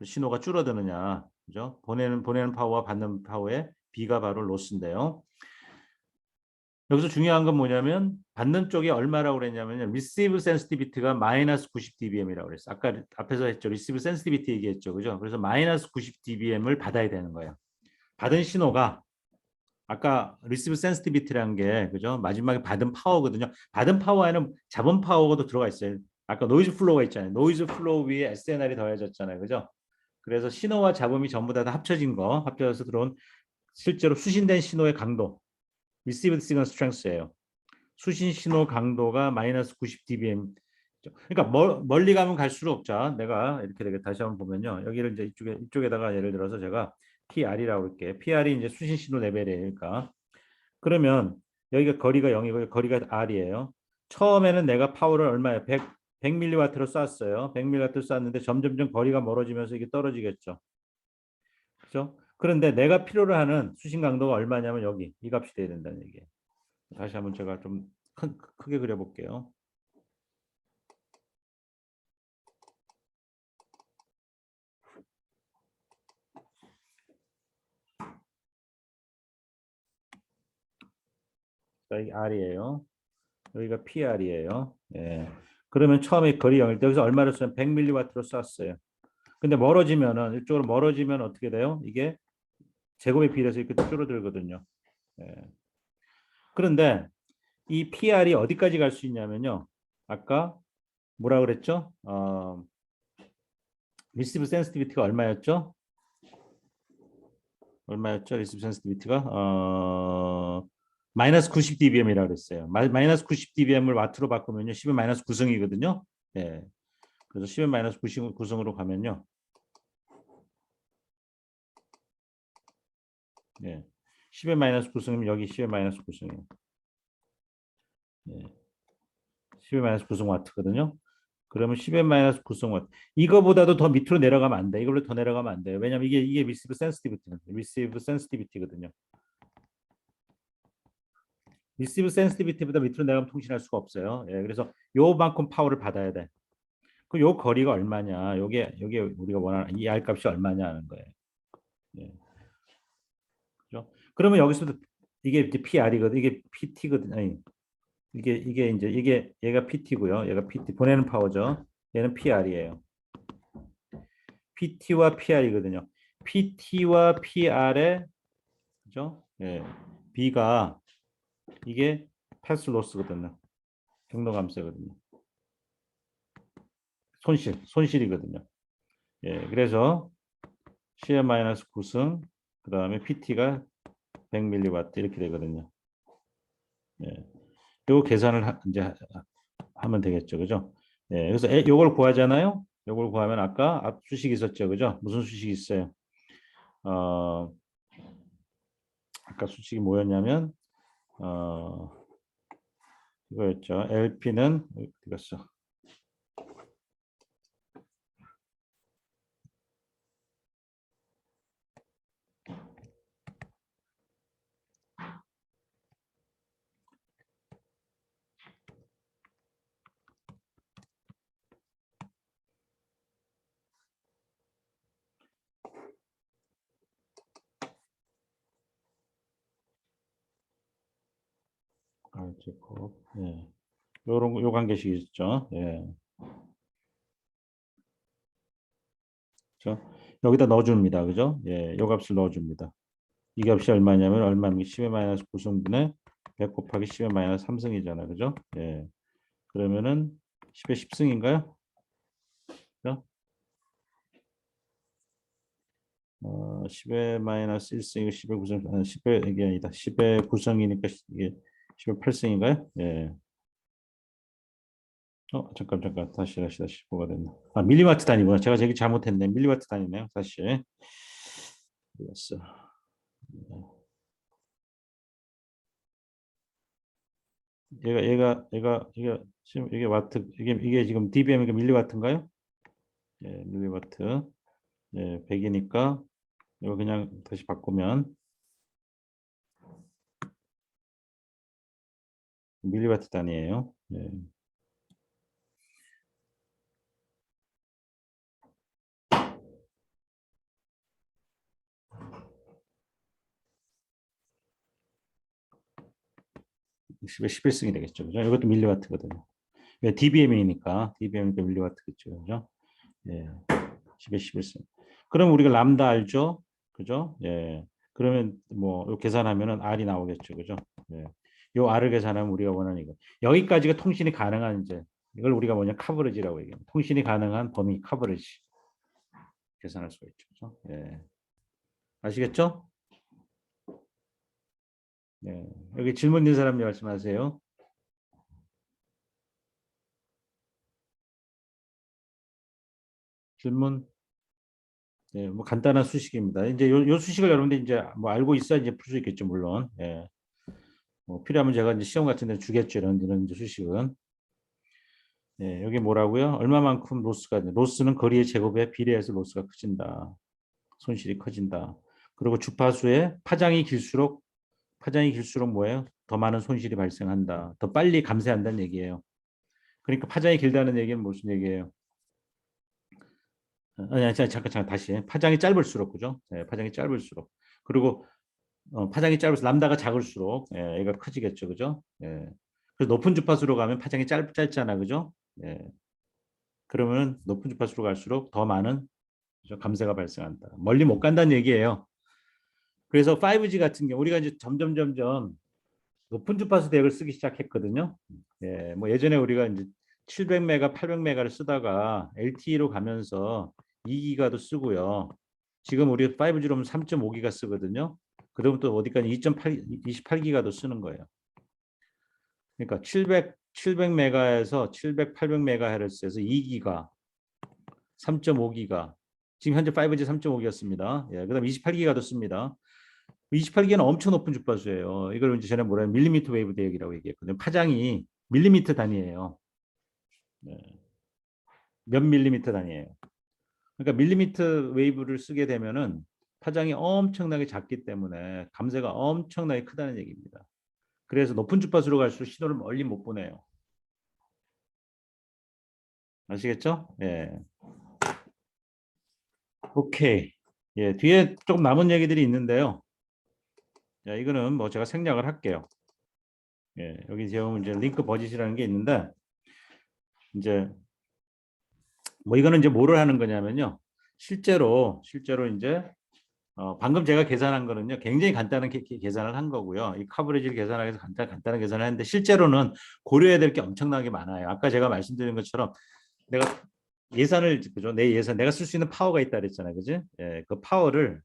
A: 신호가 줄어드느냐. 그죠? 보내는 파워와 받는 파워의 B가 바로 로스인데요. 여기서 중요한 건 뭐냐면 받는 쪽이 얼마라고 그랬냐면요. receive sensitivity가 마이너스 90dBm이라고 그랬어요. 아까 앞에서 했죠. receive sensitivity 얘기했죠. 그죠? 그래서 마이너스 90dBm을 받아야 되는 거예요. 받은 신호가 아까 receive sensitivity라는 게 그죠? 마지막에 받은 파워거든요. 받은 파워에는 잡은 파워도 들어가 있어요. 아까 노이즈 플로우가 있잖아요. 노이즈 플로우 위에 SNR이 더해졌잖아요. 그죠? 그래서 신호와 잡음이 전부 다 합쳐져서 들어온 실제로 수신된 신호의 강도, received signal strength예요. 수신 신호 강도가 마이너스 90 dBm. 그러니까 멀리 가면 갈수록 자 내가 이렇게 되게 다시 한번 보면요. 여기를 이제 이쪽에다가 예를 들어서 제가 PR이라고 할게. PR이 이제 수신 신호 레벨이니까. 그러면 여기가 거리가 0이고 거리가 R이에요. 처음에는 내가 파워를 얼마예요? 100mW로 쐈어요. 100mW 쐈는데 점점점 거리가 멀어지면서 이게 떨어지겠죠. 그죠? 그런데 내가 필요로 하는 수신 강도가 얼마냐면 여기 이 값이 돼야 된다는 얘기예요. 다시 한번 제가 좀 크게 그려볼게요. 여기 R이에요. 여기가 PR이에요. 예. 그러면 처음에 거리 0일 때 여기서 얼마를 쏘면 100mW로 쐈어요. 근데 이쪽으로 멀어지면 어떻게 돼요? 이게 제곱에 비례해서 이렇게 줄어들거든요. 예. 그런데 이 PR이 어디까지 갈 수 있냐면요. 아까 뭐라 그랬죠? 리시브 센시티비티가 얼마였죠? 리시브 센시티비티가 마이너스 90 dBm이라고 그랬어요. 마이너스 90 dBm을 와트로 바꾸면요. 10의 마이너스 9승이거든요. 예. 그래서 10의 마이너스 9승으로 가면요. 예. 10의 마이너스 9승이면 여기 10의 마이너스 9승이에요. 예. 10의 마이너스 9승 와트거든요. 그러면 10의 마이너스 9승 와트. 이거보다도 더 밑으로 내려가면 안 돼. 이걸로 더 내려가면 안 돼요. 왜냐면 이게 리시브 센시티비티거든요. 리시브 센시티비티보다 밑으로 내려가면 통신할 수가 없어요. 예, 그래서 요만큼 파워를 받아야 돼. 그럼 요 거리가 얼마냐? 요게 우리가 원하는 이 R 값이 얼마냐 하는 거예요. 예. 그죠? 그러면 여기서도 이게 이제 PR이거든. 이게 PT거든. 아니, 이게 이제 얘가 PT고요. 얘가 PT 보내는 파워죠. 얘는 PR이에요. PT와 PR이거든요. PT와 PR의 그죠? 예. B가 이게 패스 로스거든요. 경로 감소거든요. 손실이거든요. 예, 그래서 CM-9승 그다음에 PT가 100mW 이렇게 되거든요. 예. 요 계산을 이제 하면 되겠죠. 그죠? 예. 그래서 요걸 구하잖아요. 요걸 구하면 아까 앞 수식이 있었죠. 그죠? 무슨 수식이 있어요? 어, 아까 수식이 뭐였냐면 이거였죠. LP는 어디 갔어? 알제곱. 예. 요런 요 관계식 있죠. 예. 그죠? 여기다 넣어줍니다. 그죠? 예. 요 값을 넣어줍니다. 이 값이 얼마냐면 얼마면 10의 마이너스 9승분의 100 곱하기 10의 마이너스 3승이잖아. 그죠? 예. 그러면은 10의 10승인가요? 그죠? 10의 마이너스 1승이고 10의 9승, 10의 이게 아니다. 10의 9승이니까 이게 10의 8승인가요? 예. 잠깐 다시 뭐가 됐나? 밀리와트 단위구나. 제가 저기 잘못했네. 밀리와트 단위네요. 다시. 됐어. 얘가 지금 이게 와트 이게 지금 dBm이니까 밀리와트인가요? 예, 밀리와트. 예, 100이니까 이거 그냥 다시 바꾸면 밀리와트 단위예요. 예. 10의 11승이 되겠죠. 그죠? 이것도 밀리와트거든요. 왜 dBm이니까 밀리와트겠죠. 그죠? 예. 10의 11승. 그럼 우리가 람다 알죠? 그죠? 예. 그러면 뭐요 계산하면은 R이 나오겠죠. 그죠? 예. 요 R을 계산하면 우리가 원하는 이거. 여기까지가 통신이 가능한 이제 이걸 우리가 뭐냐 커버리지라고 얘기합니다. 통신이 가능한 범위 커버리지 계산할 수가 있죠. 그죠? 예. 아시겠죠? 예. 여기 질문 있는 사람 말씀하세요. 질문. 예, 뭐 간단한 수식입니다. 이제 요 수식을 여러분들 이제 뭐 알고 있어야 이제 풀 수 있겠죠, 물론. 예. 뭐 필요하면 제가 이제 시험 같은 데 주겠죠, 이런 이제 수식은. 예, 여기 뭐라고요? 얼마만큼 로스는 거리의 제곱에 비례해서 로스가 커진다. 손실이 커진다. 그리고 주파수의 파장이 길수록 뭐예요? 더 많은 손실이 발생한다. 더 빨리 감쇄한다는 얘기예요. 그러니까 파장이 길다는 얘기는 무슨 얘기예요? 아니, 잠깐 다시. 파장이 짧을수록 그죠? 예, 파장이 짧을수록. 그리고 파장이 짧을수록 람다가 작을수록 예, 얘가 커지겠죠, 그죠? 예. 그래서 높은 주파수로 가면 파장이 짧잖아, 그죠? 예. 그러면 높은 주파수로 갈수록 더 많은 그죠? 감쇄가 발생한다. 멀리 못 간다는 얘기예요. 그래서 5G 같은 경우 우리가 이제 점점 높은 주파수 대역을 쓰기 시작했거든요. 예, 뭐 예전에 우리가 이제 700메가, 800메가를 쓰다가 LTE로 가면서 2기가도 쓰고요. 지금 우리 5G로 3.5기가 쓰거든요. 그다음부터 어디까지 2.8, 28기가도 쓰는 거예요. 그러니까 700메가에서 700, 800메가헤르츠에서 2기가, 3.5기가. 지금 현재 5G 3.5기가습니다. 예, 그다음 28기가도 씁니다. 28기가는 엄청 높은 주파수예요. 이걸 이제 전에 뭐라 밀리미터 웨이브 대역이라고 얘기했거든요. 파장이 밀리미터 단위예요. 네. 몇 밀리미터 단위예요. 그러니까 밀리미터 웨이브를 쓰게 되면은 파장이 엄청나게 작기 때문에 감쇄가 엄청나게 크다는 얘기입니다. 그래서 높은 주파수로 갈수록 신호를 멀리 못 보내요. 아시겠죠? 예. 오케이. 예, 뒤에 조금 남은 얘기들이 있는데요. 자, 이거는 뭐 제가 생략을 할게요. 예, 여기 지금 이제 링크 버짓이라는 게 있는데 이제 뭐 이거는 이제 뭐를 하는 거냐면요. 실제로 이제 방금 제가 계산한 거는요. 굉장히 간단한 계산을 한 거고요. 이 커버리지를 계산하기 위해서 간단한 계산을 했는데 실제로는 고려해야 될 게 엄청나게 많아요. 아까 제가 말씀드린 것처럼 내가 예산을 그죠? 내 예산 내가 쓸 수 있는 파워가 있다 그랬잖아요, 그지? 예, 그 파워를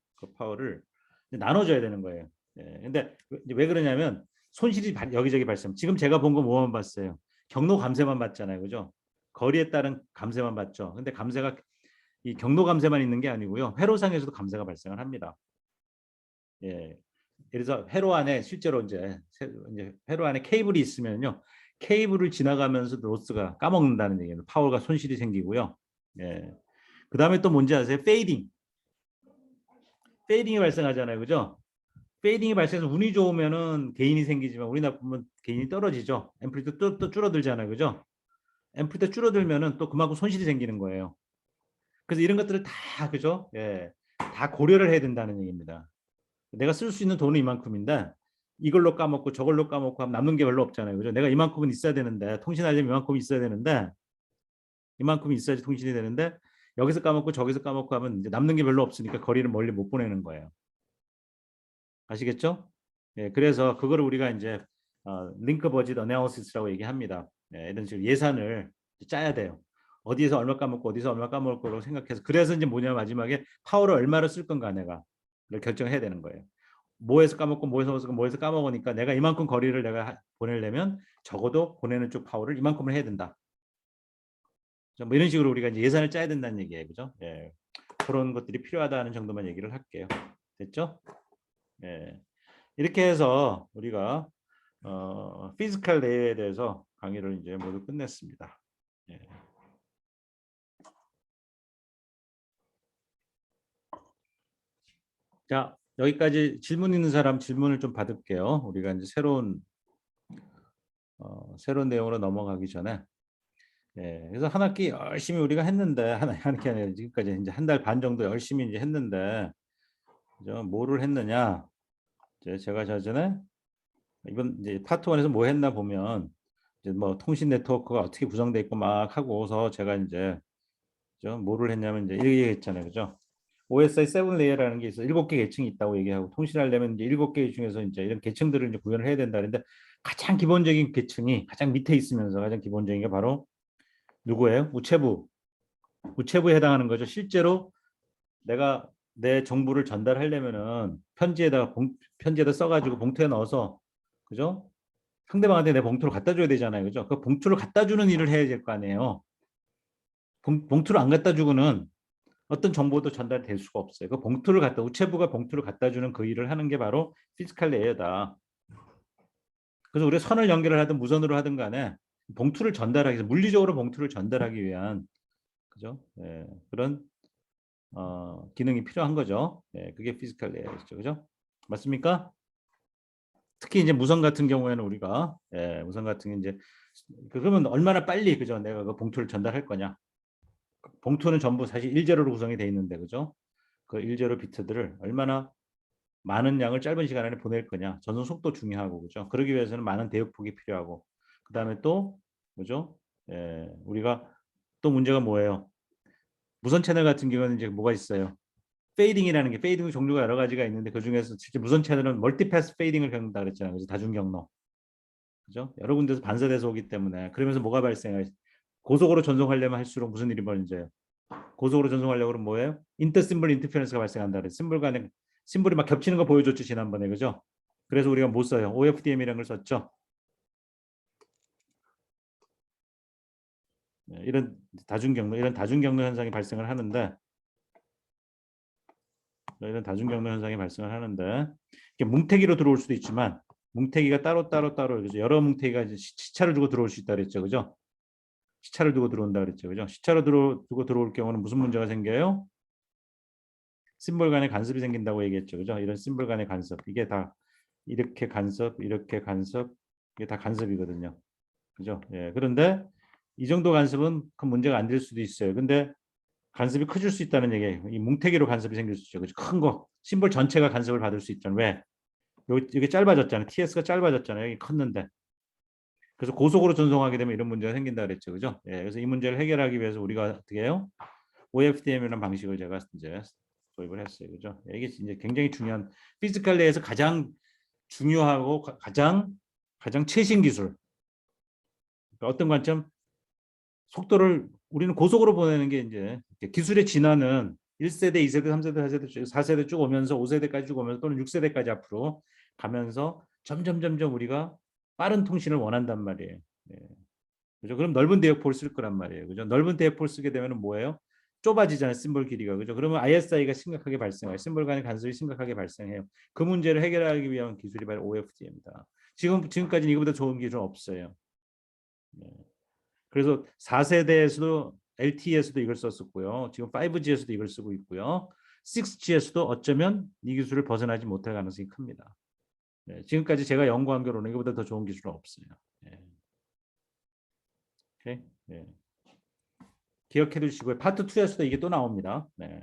A: 나눠줘야 되는 거예요. 예, 근데 왜 그러냐면 손실이 여기저기 발생. 지금 제가 본 거 뭐만 봤어요? 경로 감세만 봤잖아요, 그죠? 거리에 따른 감세만 봤죠. 근데 감세가 이 경로 감세만 있는 게 아니고요, 회로상에서도 감세가 발생을 합니다. 예, 그래서 회로 안에 실제로 이제 회로 안에 케이블이 있으면요, 케이블을 지나가면서 로스가 까먹는다는 얘기예요. 파워가 손실이 생기고요. 예. 그 다음에 또 뭔지 아세요? 페이딩이 발생하잖아요, 그죠? 페이딩이 발생해서 운이 좋으면은 개인이 생기지만 운이 나쁘면 개인이 떨어지죠. 앰플리트 또 줄어들잖아요, 그죠? 앰플리트 줄어들면은 또 그만큼 손실이 생기는 거예요. 그래서 이런 것들을 다 그죠? 예, 다 고려를 해야 된다는 얘기입니다. 내가 쓸 수 있는 돈은 이만큼인데 이걸로 까먹고 저걸로 까먹고 하면 남는 게 별로 없잖아요, 그죠? 내가 이만큼은 있어야 되는데 통신하려면 이만큼 있어야 되는데 이만큼 있어야지 통신이 되는데 여기서 까먹고 저기서 까먹고 하면 이제 남는 게 별로 없으니까 거리를 멀리 못 보내는 거예요. 아시겠죠? 예, 그래서 그거를 우리가 이제 링크 버짓 어나리시스라고 얘기합니다. 예, 이런 식으로 예산을 짜야 돼요. 어디에서 얼마 까먹고 어디서 얼마 까먹을 거라고 생각해서 그래서 이제 뭐냐 마지막에 파워를 얼마를 쓸 건가 내가 결정해야 되는 거예요. 뭐에서 까먹고 뭐에서 까먹으니까 내가 이만큼 거리를 내가 보내려면 적어도 보내는 쪽 파워를 이만큼을 해야 된다. 뭐 이런 식으로 우리가 이제 예산을 짜야 된다는 얘기예요, 그죠? 예, 그런 것들이 필요하다는 정도만 얘기를 할게요. 됐죠? 예. 이렇게 해서 우리가 피지컬 레이에 대해서 강의를 이제 모두 끝냈습니다. 예. 자, 여기까지 질문 있는 사람 질문을 좀 받을게요. 우리가 이제 새로운 내용으로 넘어가기 전에. 예, 그래서 한 학기 열심히 우리가 했는데 한 학기 아니라 지금까지 이제 한 달 반 정도 열심히 이제 했는데 그죠? 뭐를 했느냐? 이제 제가 전에 이번 이제 파트 1에서 뭐 했나 보면 이제 뭐 통신 네트워크가 어떻게 구성돼 있고 막 하고서 제가 이제 그죠? 뭐를 했냐면 이제 이렇게 했잖아요, 그죠? OSI 7 레이어라는 게 있어 7개 계층이 있다고 얘기하고 통신하려면 이제 7개 중에서 이제 이런 계층들을 이제 구현을 해야 된다. 그런데 가장 기본적인 계층이 가장 밑에 있으면서 가장 기본적인 게 바로 누구예요? 우체부에 해당하는 거죠. 실제로 내가 내 정보를 전달하려면은 편지에다 써가지고 봉투에 넣어서 그죠? 상대방한테 내 봉투를 갖다 줘야 되잖아요, 그죠? 그 봉투를 갖다 주는 일을 해야 될 거 아니에요. 봉투를 안 갖다 주고는 어떤 정보도 전달될 수가 없어요. 그 우체부가 봉투를 갖다 주는 그 일을 하는 게 바로 피지컬 레이어다. 그래서 우리가 선을 연결을 하든 무선으로 하든 간에 봉투를 전달하기 위해서 물리적으로 봉투를 전달하기 위한 그죠? 예, 그런 기능이 필요한 거죠. 예, 그게 피지컬 레이어죠, 그죠? 맞습니까? 특히 이제 무선 같은 경우에는 우리가 무선 같은 게 이제 그러면 얼마나 빨리 그죠? 내가 그 봉투를 전달할 거냐? 봉투는 전부 사실 일제로로 구성이 돼 있는데 그죠? 그 일제로 비트들을 얼마나 많은 양을 짧은 시간 안에 보낼 거냐. 전송 속도 중요하고 그죠. 그러기 위해서는 많은 대역폭이 필요하고 그다음에 또 그죠. 우리가 또 문제가 뭐예요? 무선 채널 같은 경우는 이제 뭐가 있어요? 페이딩이라는 게 페이딩 종류가 여러 가지가 있는데 그 중에서 실제 무선 채널은 멀티패스 페이딩을 겪는다 그랬잖아요. 그래서 다중 경로. 그죠? 여러 군데서 반사돼서 오기 때문에 그러면서 뭐가 발생해요? 고속으로 전송하려면 할수록 무슨 일이 벌어져요? 고속으로 전송하려고 그러면 뭐예요? 인터심블 인터페런스가 발생한다 그래요. 심볼 간에 심볼이 막 겹치는 거 보여줬죠 지난번에 그죠? 그래서 우리가 못 써요. OFDM이라는 걸 썼죠. 이런 다중경로 현상이 발생을 하는데 이게 뭉태기로 들어올 수도 있지만 뭉태기가 따로 그래서 여러 뭉태기가 이제 시차를 두고 들어올 수 있다 그랬죠, 그죠? 시차를 두고 들어온다 그랬죠, 그죠? 두고 들어올 경우는 무슨 문제가 생겨요? 심볼 간의 간섭이 생긴다고 얘기했죠, 그죠? 이런 심볼 간의 간섭 이게 다 이렇게 간섭 이게 다 간섭이거든요, 그죠? 예, 그런데 이 정도 간섭은 큰 문제가 안 될 수도 있어요. 근데 간섭이 커질 수 있다는 얘기예요. 이 뭉태기로 간섭이 생길 수 있죠. 그죠? 큰 거, 심볼 전체가 간섭을 받을 수 있잖아요. 왜? 이게 짧아졌잖아요. TS가 짧아졌잖아요. 여기 컸는데. 그래서 고속으로 전송하게 되면 이런 문제가 생긴다 그랬죠. 그죠? 예, 그래서 이 문제를 해결하기 위해서 우리가 어떻게 해요? OFDM이라는 방식을 제가 이제 도입을 했어요. 그죠? 이게 이제 굉장히 중요한 피지컬 레이에서 가장 중요하고 가장 최신 기술. 그러니까 어떤 관점? 속도를 우리는 고속으로 보내는 게 이제 기술의 진화는 1세대, 2세대, 3세대, 4세대, 4세대 쭉 오면서 5세대까지 쭉 오면서 또는 6세대까지 앞으로 가면서 점점 우리가 빠른 통신을 원한단 말이에요. 예. 그죠? 그럼 넓은 대역포를 쓸 거란 말이에요. 그죠? 넓은 대역포를 쓰게 되면 뭐예요? 좁아지잖아요. 심볼 길이가. 그죠? 그러면 ISI가 심각하게 발생해요. 심볼 간의 간섭이 심각하게 발생해요. 그 문제를 해결하기 위한 기술이 바로 OFDM입니다. 지금까지는 이거보다 좋은 기술은 없어요. 네. 그래서 4세대에서도 LTE에서도 이걸 썼었고요. 지금 5G에서도 이걸 쓰고 있고요. 6G에서도 어쩌면 이 기술을 벗어나지 못할 가능성이 큽니다. 네, 지금까지 제가 연구한 결론은 이거보다 더 좋은 기술은 없어요. 네. 오케이? 네. 기억해 두시고요. 파트 2에서도 이게 또 나옵니다. 네.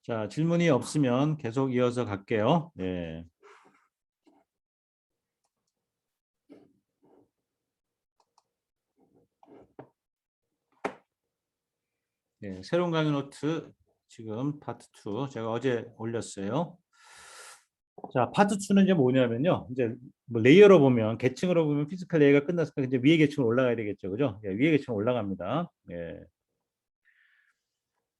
A: 자, 질문이 없으면 계속 이어서 갈게요. 네. 네, 새로운 강의 노트 지금 파트 2 제가 어제 올렸어요. 자, 파트 2는 이제 뭐냐면요. 이제 뭐 레이어로 보면 계층으로 보면 피지컬 레이어가 끝났으니까 이제 위에 계층으로 올라가야 되겠죠. 그죠? 예, 위에 계층 올라갑니다. 예.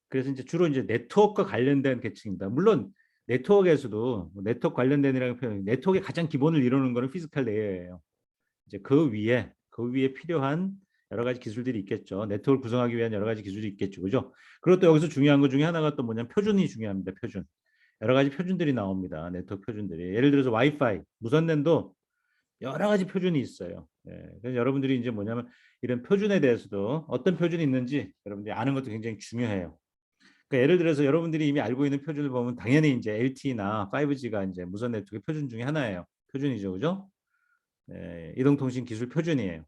A: 그래서 이제 주로 이제 네트워크와 관련된 계층입니다. 물론 네트워크에서도 뭐 네트워크 관련된이라는 표현, 네트워크의 가장 기본을 이루는 거는 피지컬 레이어예요. 이제 그 위에 필요한 여러 가지 기술들이 있겠죠. 네트워크를 구성하기 위한 여러 가지 기술이 있겠죠. 그죠? 그리고 또 여기서 중요한 것 중에 하나가 또 뭐냐면 표준이 중요합니다. 표준. 여러 가지 표준들이 나옵니다. 네트워크 표준들이. 예를 들어서 와이파이, 무선랜도 여러 가지 표준이 있어요. 예, 그래서 여러분들이 이제 뭐냐면 이런 표준에 대해서도 어떤 표준이 있는지 여러분들이 아는 것도 굉장히 중요해요. 그러니까 예를 들어서 여러분들이 이미 알고 있는 표준을 보면 당연히 이제 LTE나 5G가 이제 무선 네트워크 표준 중에 하나예요. 표준이죠, 그죠? 예, 이동통신 기술 표준이에요.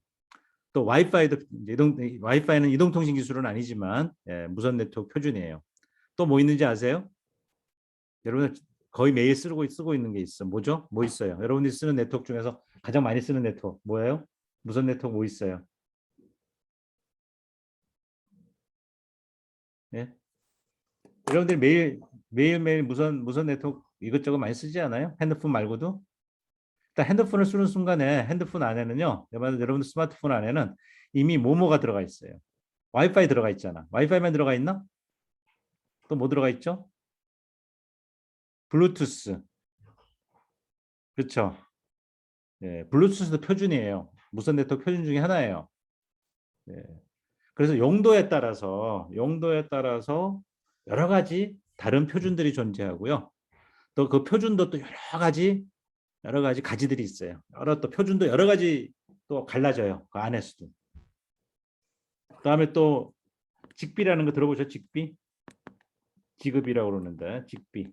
A: 또 와이파이도 와이파이는 이동통신 기술은 아니지만 예, 무선 네트워크 표준이에요. 또 뭐 있는지 아세요? 여러분 거의 매일 쓰고 있는 게 있어. 뭐죠? 뭐 있어요? 여러분들이 쓰는 네트워크 중에서 가장 많이 쓰는 네트워크 뭐예요? 무선 네트워크 뭐 있어요? 예? 여러분들이 매일매일 무선 네트워크 이것저것 많이 쓰지 않아요? 핸드폰 말고도? 일단 핸드폰을 쓰는 순간에 핸드폰 안에는요. 여러분들 스마트폰 안에는 이미 모모가 들어가 있어요. 와이파이 들어가 있잖아. 와이파이만 들어가 있나? 또 뭐 들어가 있죠? 블루투스. 그렇죠. 예, 블루투스도 표준이에요. 무선 네트워크 표준 중에 하나예요. 예. 그래서 용도에 따라서 여러 가지 다른 표준들이 존재하고요. 또 그 표준도 또 여러 가지 가지들이 있어요. 또 표준도 여러 가지 또 갈라져요. 그 안에서도. 그다음에 또 직비라는 거 들어보셨죠? 직비? 지급이라고 그러는데 직비.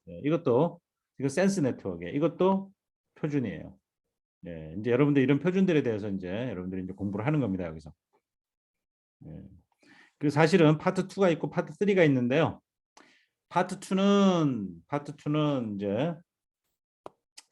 A: 네, 이거 센스 네트워크에 이것도 표준이에요. 네, 이제 여러분들 이런 표준들에 대해서 이제 여러분들이 이제 공부를 하는 겁니다. 여기서. 네. 그 사실은 파트 2가 있고 파트 3가 있는데요. 파트 2는 이제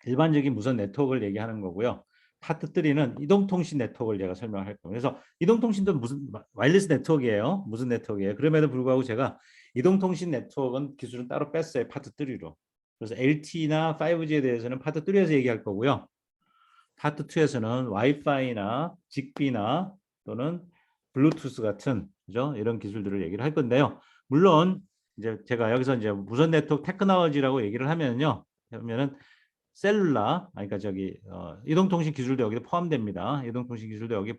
A: 일반적인 무선 네트워크를 얘기하는 거고요. 파트 3는 이동통신 네트워크를 제가 설명할 겁니다. 그래서 이동통신도 무슨 와이어리스 네트워크예요. 무슨 네트워크예요. 그럼에도 불구하고 제가 이동통신 네트워크는 기술은 따로 뺐어요. 파트 3로. 그래서 LTE나 5G에 대해서는 파트 3에서 얘기할 거고요. 파트 2에서는 와이파이나 직비나 또는 블루투스 같은 그죠? 이런 기술들을 얘기를 할 건데요. 물론 이제 제가 여기서 이제 무선 네트워크 테크놀로지라고 얘기를 하면요. 그러면은 그러니까 저기 이동통신 기술도 여기 포함됩니다. 이동통신 기술도 여기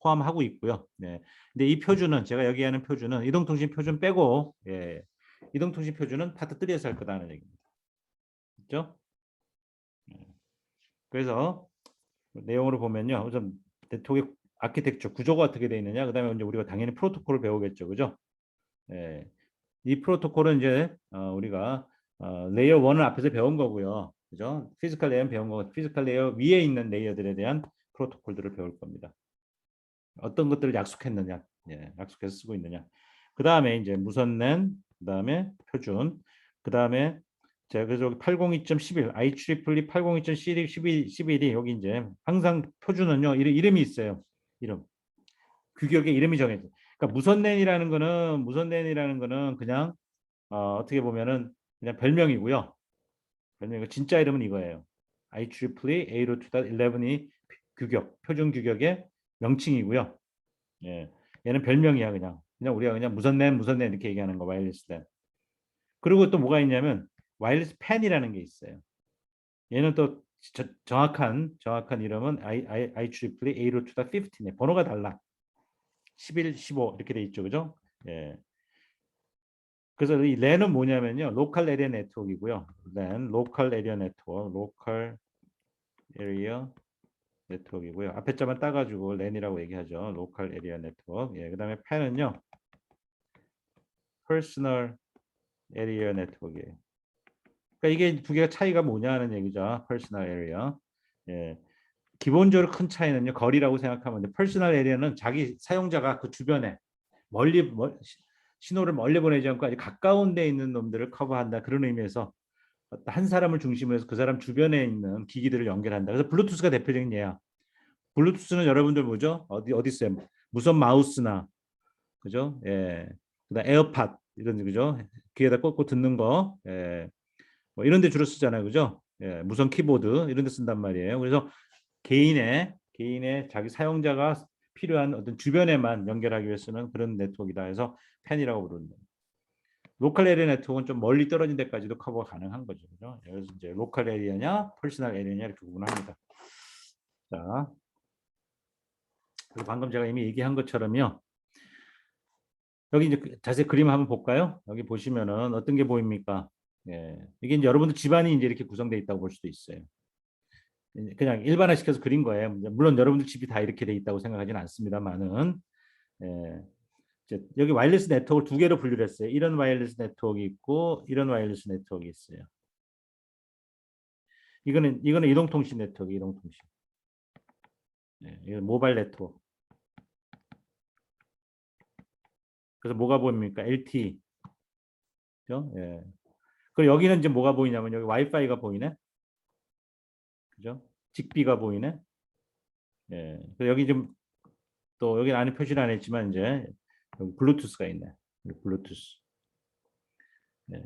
A: 포함하고 있고요. 네. 근데 이 표준은 제가 여기 하는 표준은 이동통신 표준 빼고 예. 이동통신 표준은 파트 3에서 할 거다는 얘기입니다. 그렇죠? 그래서 내용으로 보면요. 우선 네트워크 아키텍처 구조가 어떻게 되어 있느냐. 그다음에 이제 우리가 당연히 프로토콜을 배우겠죠. 그죠? 예. 이 프로토콜은 이제 우리가 레이어 1을 앞에서 배운 거고요. 그죠? 피지컬 레이어는 배운 거고 피지컬 레이어 위에 있는 레이어들에 대한 프로토콜들을 배울 겁니다. 어떤 것들을 약속했느냐. 예, 약속해서 쓰고 있느냐. 그다음에 이제 무선랜, 그다음에 표준, 그다음에 제가 그래서 802.11 IEEE 802.11이 여기 이제 항상 표준은요. 이름이 있어요. 이름. 규격의 이름이 정해져. 그러니까 무선랜이라는 거는 그냥 어떻게 보면은 그냥 별명이고요. 별명이고 진짜 이름은 이거예요. IEEE 802.11이 규격, 표준 규격의 명칭이고요. 예, 얘는 별명이야 그냥 우리가 그냥 무선 랜 이렇게 얘기하는 거 와이어리스 랜. 그리고 또 뭐가 있냐면 와이어리스 팬이라는 게 있어요. 얘는 또 정확한 이름은 IEEE 802.15네. 번호가 달라. 11, 15 이렇게 돼 있죠, 그죠? 예. 그래서 이 랜은 뭐냐면요, 로컬 에리어 네트워크이고요. 랜, 로컬 에리어 네트워크, 로컬 에리어 네트워크이고요. 앞에 자만 따가지고 랜이라고 얘기하죠. 로컬 에리어 네트워크. 예, 그다음에 팬은요, 퍼스널 에리어 네트워크예요. 그러니까 이게 두 개가 차이가 뭐냐 하는 얘기죠. 퍼스널 에리어. 예. 기본적으로 큰 차이는요, 거리라고 생각하면 돼. 퍼스널 에리어는 자기 사용자가 그 주변에 신호를 멀리 보내지 않고 아주 가까운 데 있는 놈들을 커버한다. 그런 의미에서 한 사람을 중심으로 해서 그 사람 주변에 있는 기기들을 연결한다. 그래서 블루투스가 대표적인 예야. 블루투스는 여러분들 뭐죠? 어디 있어요? 무선 마우스나 그죠? 예. 그다음 에어팟 이런 그죠? 귀에다 꽂고 듣는 거. 예. 뭐 이런 데 주로 쓰잖아요. 그죠? 예. 무선 키보드 이런 데 쓴단 말이에요. 그래서 개인의 자기 사용자가 필요한 어떤 주변에만 연결하기 위해서는 그런 네트워크이다 해서 팬이라고 부릅니다. 로컬 에리어 네트워크는 좀 멀리 떨어진 데까지도 커버가 가능한 거죠. 그죠? 그래서 이제 로컬 에리어냐, 퍼스널 에리어냐 이렇게 구분합니다. 자, 그리고 방금 제가 이미 얘기한 것처럼요. 여기 이제 자세히 그림 한번 볼까요? 여기 보시면은 어떤 게 보입니까? 예, 이게 이제 여러분들 집안이 이제 이렇게 구성되어 있다고 볼 수도 있어요. 그냥 일반화시켜서 그린 거예요. 물론 여러분들 집이 다 이렇게 돼 있다고 생각하지는 않습니다만은 예, 여기 와이어리스 네트워크를 두 개로 분류를 했어요. 이런 와이어리스 네트워크 있고 이런 와이어리스 네트워크 있어요. 이거는 이동통신 네트워크, 이동통신. 예, 이건 모바일 네트워크. 그래서 뭐가 보입니까? LTE. 그죠? 예. 그리고 여기는 이제 뭐가 보이냐면 여기 와이파이가 보이네. 그죠? 직비가 보이네. 예. 여기 좀 또 여기 안에 표시를 안 했지만 이제 여기 블루투스가 있네. 블루투스. 예.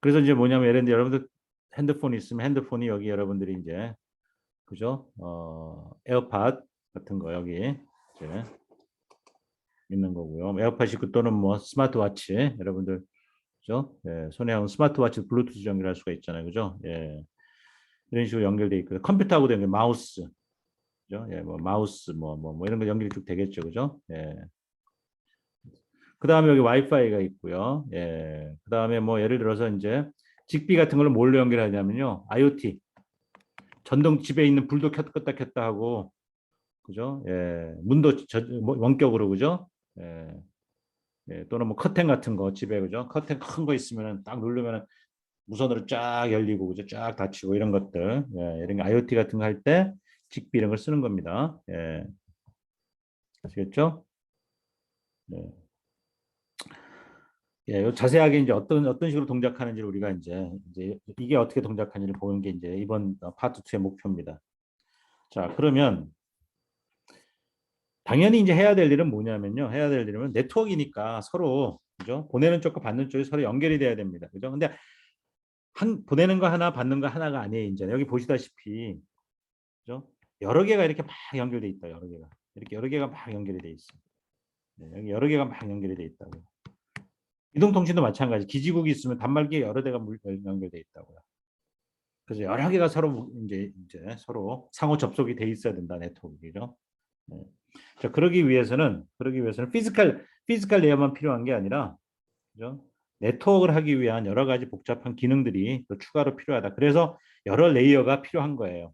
A: 그래서 이제 뭐냐면 예를 들어 여러분들 핸드폰이 있으면 핸드폰이 여기 여러분들이 이제 그죠? 에어팟 같은 거 여기 이제 있는 거고요. 에어팟 있고 또는 뭐 스마트워치 여러분들 그죠? 예, 손에 하는 스마트워치 블루투스 연결할 수가 있잖아요. 그죠? 예. 이런 식으로 연결돼 있고 컴퓨터하고도 연결 마우스 그죠? 예, 뭐 마우스 뭐 이런 거 연결이 쭉 되겠죠. 그죠? 예. 그다음에 여기 와이파이가 있고요. 예. 그다음에 뭐 예를 들어서 이제 직비 같은 걸 뭘로 연결하냐면요. IoT 전동 집에 있는 불도 켰다 하고 그죠? 예. 문도 뭐 원격으로 그죠? 예. 예. 또는 뭐 커튼 같은 거 집에 그죠? 커튼 큰 거 있으면은 딱 누르면은 무선으로 쫙 열리고 그죠? 쫙 닫히고 이런 것들. 예. 이런 거 IoT 같은 거 할 때 직비 이런 걸 쓰는 겁니다. 예. 아시겠죠? 네. 예, 자세하게 이제 어떤 식으로 동작하는지를 우리가 이제 이게 어떻게 동작하는지를 보는 게 이제 이번 파트 2의 목표입니다. 자, 그러면 당연히 이제 해야 될 일은 뭐냐면요. 해야 될 일은 네트워크이니까 서로 그죠? 보내는 쪽과 받는 쪽이 서로 연결이 돼야 됩니다. 그죠? 근데 보내는 거 하나, 받는 거 하나가 아니에요. 이제 여기 보시다시피 그죠? 여러 개가 이렇게 막 연결돼 있다. 여러 개가 이렇게 여러 개가 막 연결이 돼 있어. 네, 여기 여러 개가 막 연결이 돼 있다고. 이동통신도 마찬가지. 기지국이 있으면 단말기에 여러 대가 연결돼 있다고요. 그래서 여러 개가 서로 이제 서로 상호 접속이 돼 있어야 된다 네트워크죠. 네. 자 그러기 위해서는 피지컬 레이어만 필요한 게 아니라 그죠? 네트워크를 하기 위한 여러 가지 복잡한 기능들이 또 추가로 필요하다. 그래서 여러 레이어가 필요한 거예요.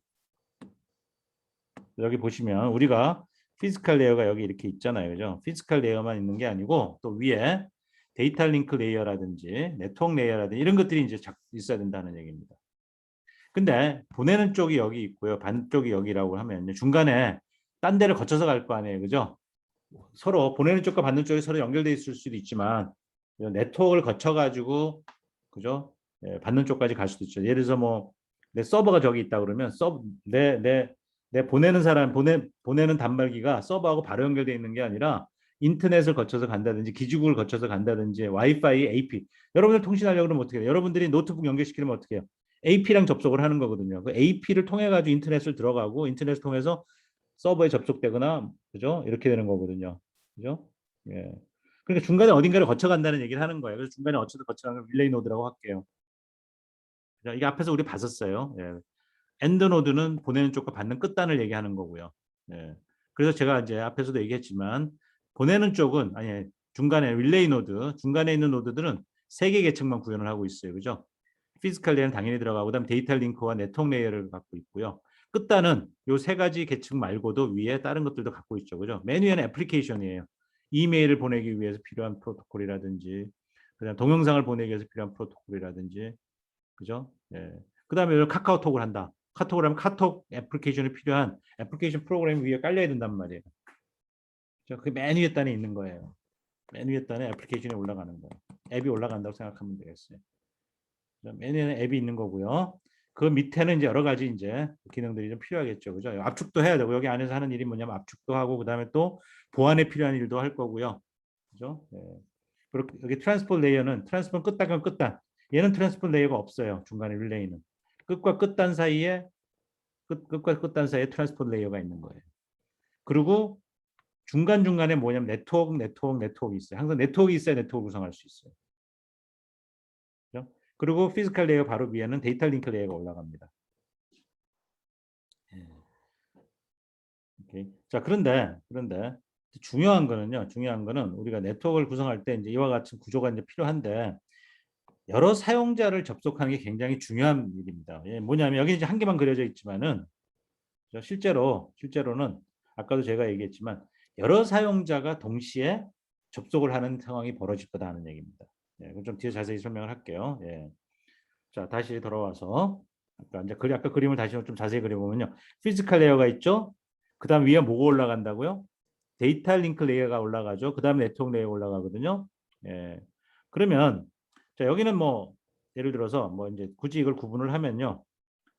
A: 여기 보시면 우리가 피지컬 레이어가 여기 이렇게 있잖아요. 그죠? 피지컬 레이어만 있는 게 아니고 또 위에 데이터 링크 레이어라든지 네트워크 레이어라든지 이런 것들이 이제 있어야 된다는 얘기입니다. 근데 보내는 쪽이 여기 있고요. 받는 쪽이 여기라고 하면 중간에 딴 데를 거쳐서 갈 거 아니에요. 그죠? 서로 보내는 쪽과 받는 쪽이 서로 연결돼 있을 수도 있지만 네트워크를 거쳐 가지고 그죠? 예, 받는 쪽까지 갈 수도 있죠. 예를 들어서 뭐 내 서버가 저기 있다 그러면 내 보내는 사람 보내는 단말기가 서버하고 바로 연결돼 있는 게 아니라 인터넷을 거쳐서 간다든지 기지국을 거쳐서 간다든지 와이파이, AP. 여러분들 통신하려고 그러면 어떻게 해요? 여러분들이 노트북 연결시키려면 어떻게 해요? AP랑 접속을 하는 거거든요. 그 AP를 통해 가지고 인터넷을 들어가고 인터넷을 통해서 서버에 접속되거나 그죠? 이렇게 되는 거거든요. 그죠? 예. 그러니까 중간에 어딘가를 거쳐간다는 얘기를 하는 거예요. 그래서 중간에 어쨌든 거쳐가는 걸 릴레이 노드라고 할게요. 자, 이게 앞에서 우리 봤었어요. 예. 엔드 노드는 보내는 쪽과 받는 끝단을 얘기하는 거고요. 예. 그래서 제가 이제 앞에서도 얘기했지만 보내는 쪽은 아니 중간에 릴레이 노드, 중간에 있는 노드들은 세 개 계층만 구현을 하고 있어요. 그죠? 피지컬 레이어는 당연히 들어가고 그다음 데이터 링크와 네트워크 레이어를 갖고 있고요. 끝단은 요 세 가지 계층 말고도 위에 다른 것들도 갖고 있죠. 그죠? 맨 위에는 애플리케이션이에요. 이메일을 보내기 위해서 필요한 프로토콜이라든지 그다음 동영상을 보내기 위해서 필요한 프로토콜이라든지 그죠? 예. 그다음에 카카오톡을 한다. 카톡을 하면 카톡 애플리케이션이 필요한 애플리케이션 프로그램 위에 깔려야 된단 말이에요. 그맨 위에 단에 있는 거예요. 맨 위에 단에 애플리케이션이 올라가는 거예요. 앱이 올라간다고 생각하면 되겠어요. 맨 위에는 앱이 있는 거고요. 그 밑에는 이제 여러 가지 이제 기능들이 좀 필요하겠죠. 그죠? 압축도 해야 되고 여기 안에서 하는 일이 뭐냐면 압축도 하고 그다음에 또 보안에 필요한 일도 할 거고요. 그죠? 네. 그리고 여기 트랜스포트 레이어는 트랜스포트 끝단과 끝단. 얘는 트랜스포트 레이어가 없어요. 중간에 릴레이는. 끝과 끝단 사이에 끝과 끝단 사이에 트랜스포트 레이어가 있는 거예요. 그리고 중간중간에 뭐냐면 네트워크 있어요. 항상 네트워크 있어야 네트워크 구성할 수 있어요. 그죠? 그리고 피지컬 레이어 바로 위에는 데이터 링크 레이어가 올라갑니다. 예. 오케이. 자, 그런데 중요한 거는 우리가 네트워크를 구성할 때 이제 이와 같은 구조가 이제 필요한데 여러 사용자를 접속하는 게 굉장히 중요한 일입니다. 예, 뭐냐면 여기 이제 한 개만 그려져 있지만은 실제로는 아까도 제가 얘기했지만 여러 사용자가 동시에 접속을 하는 상황이 벌어질 거다 하는 얘기입니다. 예, 그럼 좀 뒤에 자세히 설명을 할게요. 예. 자, 다시 돌아와서 아까 그림을 다시 좀 자세히 그려보면요. 피지컬 레이어가 있죠. 그다음 위에 뭐가 올라간다고요? 데이터 링크 레이어가 올라가죠. 그다음에 네트워크 레이어가 올라가거든요. 예. 그러면 자, 여기는 뭐 예를 들어서 뭐 이제 굳이 이걸 구분을 하면요.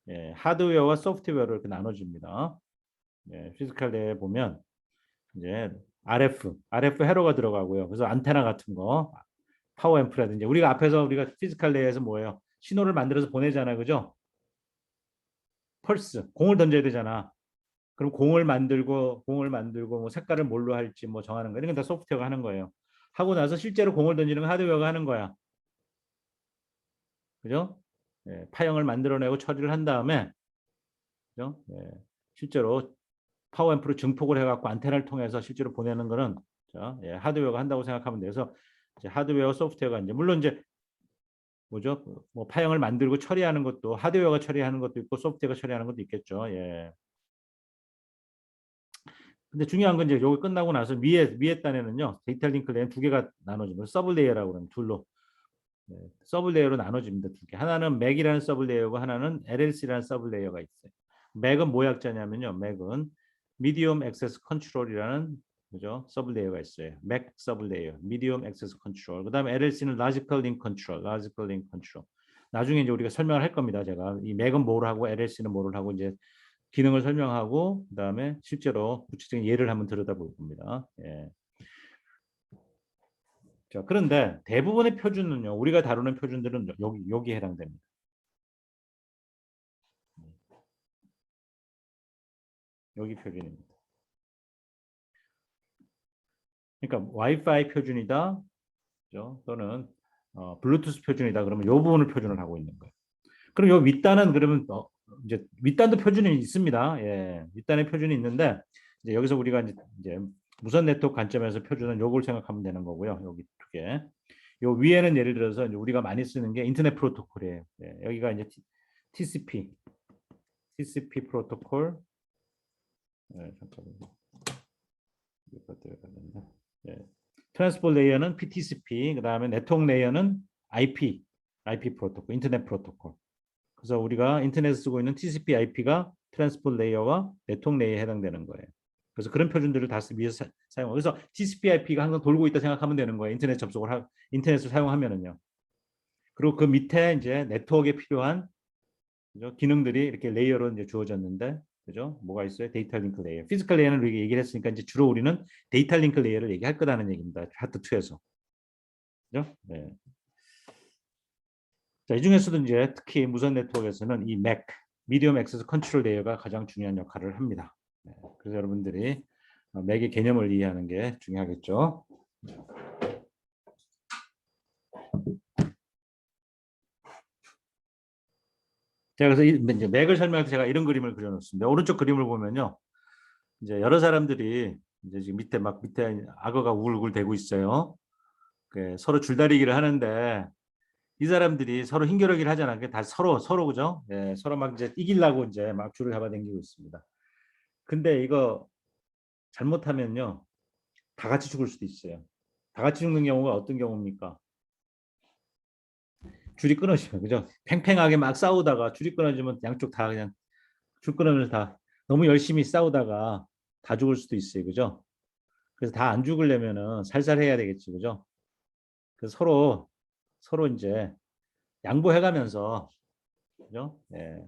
A: 예, 하드웨어와 소프트웨어로 이렇게 나눠집니다. 예, 피지컬 레이어에 보면 이제 RF 회로가 들어가고요. 그래서 안테나 같은 거, 파워 앰프라든지 우리가 피지컬 레이어에서 뭐예요? 신호를 만들어서 보내잖아요. 그죠? 펄스, 공을 던져야 되잖아. 그럼 공을 만들고 뭐 색깔을 뭘로 할지 뭐 정하는 거 이런 건 다 소프트웨어가 하는 거예요. 하고 나서 실제로 공을 던지는 건 하드웨어가 하는 거야. 그죠? 예, 파형을 만들어내고 처리를 한 다음에 그죠? 예, 실제로 파워 앰프로 증폭을 해갖고 안테나를 통해서 실제로 보내는 거는 예, 하드웨어가 한다고 생각하면 돼서 이제 하드웨어 소프트웨어가 이제 물론 이제 뭐죠? 뭐 파형을 만들고 처리하는 것도 하드웨어가 처리하는 것도 있고 소프트웨어가 처리하는 것도 있겠죠. 예. 근데 중요한 건 이제 요거 끝나고 나서 위에 단에는요. 데이터 링크 레이어 두 개가 나눠집니다. 서브 레이어라고 그러면 둘로. 네, 서브 레이어로 나눠집니다. 두 개. 하나는 맥이라는 서브 레이어고 하나는 LLC라는 서브 레이어가 있어요. 맥은 뭐 약자냐면요. 맥은 미디엄 액세스 컨트롤이라는 그죠? 서브 레이어가 있어요. 맥 서브 레이어, 미디엄 액세스 컨트롤. 그다음에 LLC는 로지컬 링크 컨트롤, 로지컬 링크 컨트롤. 나중에 이제 우리가 설명을 할 겁니다. 제가 이 맥은 뭐를 하고 LLC는 뭐를 하고 이제 기능을 설명하고 그다음에 실제로 구체적인 예를 한번 들여다볼 겁니다. 예. 자, 그런데 대부분의 표준은요. 우리가 다루는 표준들은 여기에 해당됩니다. 여기 표준입니다. 그러니까 와이파이 표준이다. 그죠? 또는 블루투스 표준이다. 그러면 이 부분을 표준을 하고 있는 거예요. 그럼 요 윗단은 그러면 이제 윗단도 표준이 있습니다. 예. 윗단에 표준이 있는데 이제 여기서 우리가 이제 무선 네트워크 관점에서 표준은 요걸 생각하면 되는 거고요. 여기 두 개. 요 위에는 예를 들어서 이제 우리가 많이 쓰는 게 인터넷 프로토콜이에요. 예. 여기가 이제 TCP 프로토콜. 예, 잠깐만요. 예. 트랜스포트 레이어는 PTCP, 그다음에 네트워크 레이어는 IP 프로토콜, 인터넷 프로토콜. 그래서 우리가 인터넷 쓰고 있는 TCP/IP가 트랜스포트 레이어와 네트워크 레이어에 해당되는 거예요. 그래서 그런 표준들을 다 위해서 사용하고 그래서 TCP/IP가 항상 돌고 있다 생각하면 되는 거예요. 인터넷을 사용하면은요. 그리고 그 밑에 이제 네트워크에 필요한 그죠? 기능들이 이렇게 레이어로 이제 주어졌는데 그죠? 뭐가 있어요? 데이터 링크 레이어. 피지컬 레이어는 우리가 얘기를 했으니까 이제 주로 우리는 데이터 링크 레이어를 얘기할 거다는 얘기입니다. 파트 2에서. 그죠? 네. 자, 이 중에서도 이제 특히 무선 네트워크에서는 이 MAC, 미디엄 액세스 컨트롤 레이어가 가장 중요한 역할을 합니다. 네, 그래서 여러분들이 맥의 개념을 이해하는 게 중요하겠죠. 제가 그래서 이제 맥을 설명할 때 제가 이런 그림을 그려놓습니다. 오른쪽 그림을 보면요, 이제 여러 사람들이 이제 지금 밑에 악어가 우글우글 대고 있어요. 서로 줄다리기를 하는데 이 사람들이 서로 힘겨루기를 하잖아. 그게 다 서로 그죠? 예, 서로 막 이제 이기려고 이제 막 줄을 잡아당기고 있습니다. 근데 이거 잘못하면요, 다 같이 죽을 수도 있어요. 다 같이 죽는 경우가 어떤 경우입니까? 줄이 끊어지면 그죠? 팽팽하게 막 싸우다가 줄이 끊어지면 양쪽 다 그냥 줄 끊으면서 다 너무 열심히 싸우다가 다 죽을 수도 있어요. 그죠? 그래서 다 안 죽으려면은 살살 해야 되겠지. 그죠? 그래서 서로 이제 양보해 가면서 그죠? 예.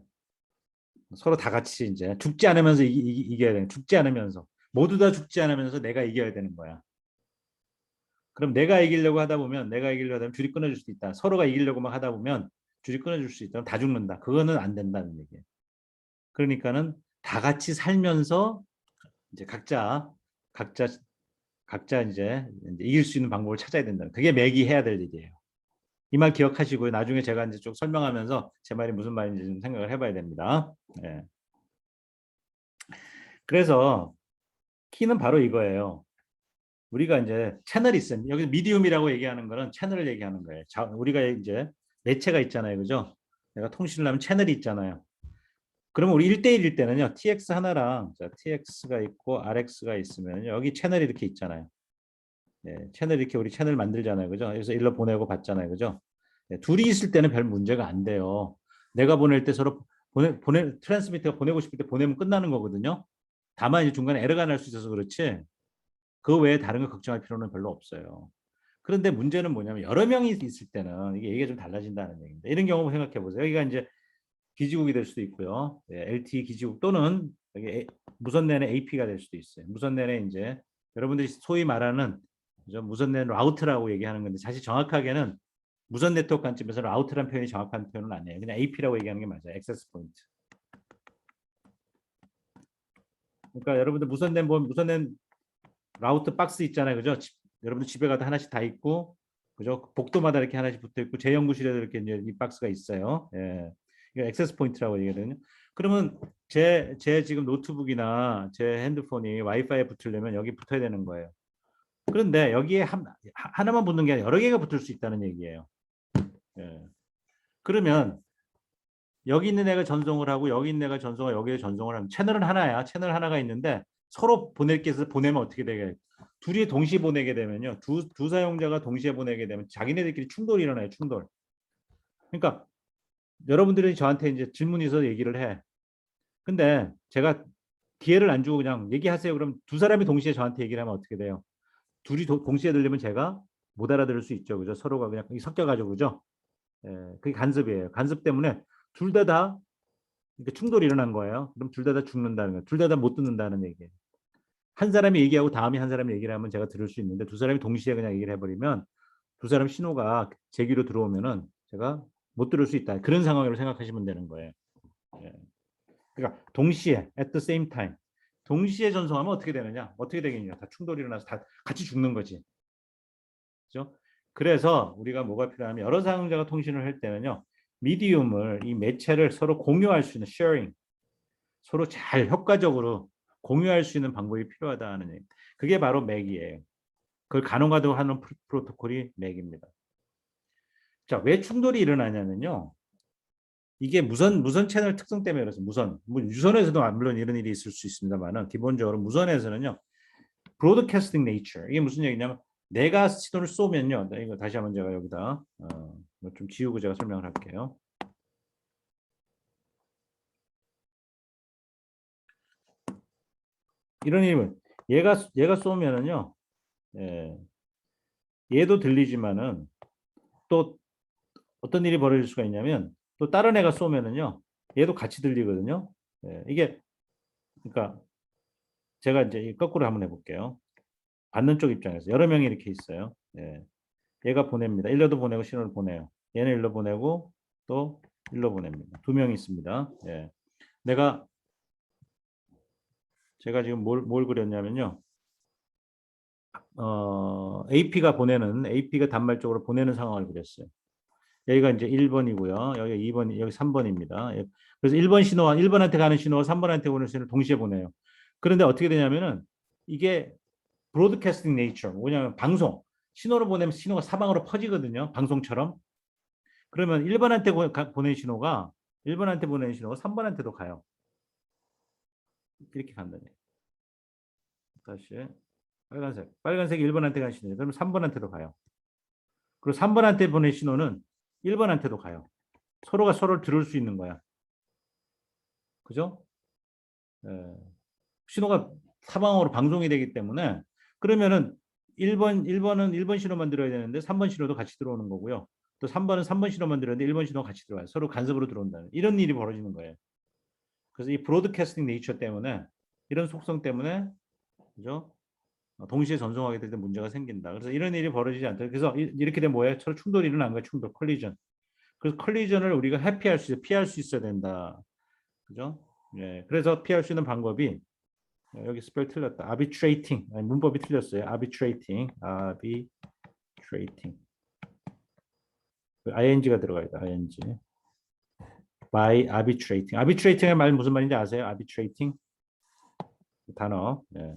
A: 서로 다 같이 이제 죽지 않으면서 이겨야 되는, 죽지 않으면서 모두 다 죽지 않으면서 내가 이겨야 되는 거야. 그럼 내가 이기려고 하다 보면 줄이 끊어질 수도 있다. 서로가 이기려고 막 하다 보면 줄이 끊어질 수 있다. 다 죽는다. 그거는 안 된다는 얘기예요. 그러니까는 다 같이 살면서 이제 각자 각자 이제 이길 수 있는 방법을 찾아야 된다. 그게 맥이 해야 될 일이에요. 이 말 기억하시고요. 나중에 제가 이제 쭉 설명하면서 제 말이 무슨 말인지 좀 생각을 해봐야 됩니다. 예. 그래서 키는 바로 이거예요. 우리가 이제 채널이 있어요. 여기 미디움이라고 얘기하는 거는 채널을 얘기하는 거예요. 자, 우리가 이제 매체가 있잖아요. 그죠? 내가 통신을 하면 채널이 있잖아요. 그러면 우리 1대1일 때는요. TX 하나랑 자, TX가 있고 RX가 있으면 여기 채널이 이렇게 있잖아요. 예, 채널 이렇게 우리 채널 만들잖아요. 그죠? 그래서 일로 보내고 받잖아요. 그죠? 예, 둘이 있을 때는 별 문제가 안 돼요. 내가 보낼 때 서로 트랜스미터가 보내고 싶을 때 보내면 끝나는 거거든요. 다만 이제 중간에 에러가 날 수 있어서 그렇지 그 외에 다른 거 걱정할 필요는 별로 없어요. 그런데 문제는 뭐냐면 여러 명이 있을 때는 이게 얘기가 좀 달라진다는 얘기입니다. 이런 경우 생각해 보세요. 여기가 이제 기지국이 될 수도 있고요. 예, LTE 기지국 또는 여기 무선 내내 AP가 될 수도 있어요. 무선 내내 이제 여러분들이 소위 말하는 그죠? 무선 내내 라우트라고 얘기하는 건데 사실 정확하게는 무선 네트워크 관점에서 라우트라는 표현이 정확한 표현은 아니에요. 그냥 AP라고 얘기하는 게 맞아요. 액세스 포인트. 그러니까 여러분들 무선랜 라우터 박스 있잖아요. 그죠? 여러분들 집에 가도 하나씩 다 있고 그죠? 복도마다 이렇게 하나씩 붙어 있고 제 연구실에도 이렇게 이제 이 박스가 있어요. 예. 이거 액세스 포인트라고 얘기하거든요. 그러면 제 지금 노트북이나 제 핸드폰이 와이파이에 붙으려면 여기 붙어야 되는 거예요. 그런데 여기에 하나만 붙는 게 아니라 여러 개가 붙을 수 있다는 얘기예요. 예. 그러면 여기 있는 애가 전송을 하고 여기 있는 애가 전송을 여기에 전송을 하면 채널은 하나야. 채널 하나가 있는데 서로 보낼 게 있어서 보내면 어떻게 되게 둘이 동시에 보내게 되면요. 두 사용자가 동시에 보내게 되면 자기네들끼리 충돌이 일어나요. 충돌. 그러니까 여러분들이 저한테 이제 질문이 있어서 얘기를 해. 근데 제가 기회를 안 주고 그냥 얘기하세요. 그럼 두 사람이 동시에 저한테 얘기를 하면 어떻게 돼요? 둘이 동시에 들리면 제가 못 알아들을 수 있죠. 그죠? 서로가 그냥 섞여가지고 그죠? 예, 그게 간섭이에요. 간섭 때문에 둘 다 그러니까 충돌이 일어난 거예요. 그럼 둘 다 죽는다는 거예요. 둘 다 못 듣는다는 얘기예요. 한 사람이 얘기하고 다음에 한 사람이 얘기를 하면 제가 들을 수 있는데 두 사람이 동시에 그냥 얘기를 해버리면 두 사람 신호가 제 귀로 들어오면은 제가 못 들을 수 있다. 그런 상황으로 생각하시면 되는 거예요. 예. 그러니까 동시에 at the same time 동시에 전송하면 어떻게 되느냐? 어떻게 되겠냐? 다 충돌이 일어나서 다 같이 죽는 거지. 그죠? 그래서 우리가 뭐가 필요하면 여러 사용자가 통신을 할 때는요. 미디움을 이 매체를 서로 공유할 수 있는 sharing 서로 잘 효과적으로 공유할 수 있는 방법이 필요하다는 얘기. 그게 바로 맥이에요. 그걸 가능하도록 하는 프로토콜이 맥입니다. 자, 왜 충돌이 일어나냐면요. 이게 무선 채널 특성 때문에 그래서 뭐 유선에서도 물론 이런 일이 있을 수 있습니다만은 기본적으로 무선에서는요. 브로드캐스팅 네이처 이게 무슨 얘기냐면 내가 신호를 쏘면요. 이거 다시 한번 제가 여기다 좀 지우고 제가 설명을 할게요. 이런 일은 얘가 쏘면은요. 예, 얘도 들리지만은 또 어떤 일이 벌어질 수가 있냐면 또 다른 애가 쏘면은요. 얘도 같이 들리거든요. 예, 이게 그러니까 제가 이제 거꾸로 한번 해볼게요. 받는 쪽 입장에서 여러 명이 이렇게 있어요. 예, 얘가 보냅니다. 일로도 보내고 신호를 보내요. 얘는 일로 보내고 또 일로 보냅니다. 두 명이 있습니다. 예, 내가 제가 지금 뭘 그렸냐면요. AP가 단말적으로 보내는 상황을 그렸어요. 여기가 이제 1번이고요. 여기 2번, 여기 3번입니다. 그래서 1번 신호와 1번한테 가는 신호와 3번한테 오는 신호를 동시에 보내요. 그런데 어떻게 되냐면은 이게 브로드캐스팅 네이처, 뭐냐면 방송, 신호를 보내면 신호가 사방으로 퍼지거든요. 방송처럼. 그러면 1번한테 보낸 신호가 1번한테 보낸 신호가 3번한테도 가요. 이렇게 간다네. 다시 빨간색 1번한테 가는 신호. 그러면 3번한테도 가요. 그리고 3번한테 보낸 신호는 1번한테도 가요. 서로가 서로를 들을 수 있는 거야. 그죠? 예. 신호가 사방으로 방송이 되기 때문에 그러면은 1번은 1번 신호만 들어야 되는데 3번 신호도 같이 들어오는 거고요. 또 3번은 3번 신호만 들어야 되는데 1번 신호가 같이 들어와요. 서로 간섭으로 들어온다는 이런 일이 벌어지는 거예요. 그래서 이 브로드캐스팅 네이처 때문에 이런 속성 때문에 그죠? 동시에 전송하게 될 때 문제가 생긴다. 그래서 이런 일이 벌어지지 않다. 그래서 이렇게 되면 뭐예요? 서로 충돌이 일어난 거예요. 충돌, 컬리전. 그래서 컬리전을 우리가 회피할 수, 피할 수 있어야 된다. 그죠? 예. 그래서 피할 수 있는 방법이 여기 스펠 틀렸다. arbitrating. 아니, 문법이 틀렸어요. arbitrating. ing가 들어가 있다. ing. by arbitrating. arbitrating의 말 무슨 말인지 아세요? arbitrating 단어. 예.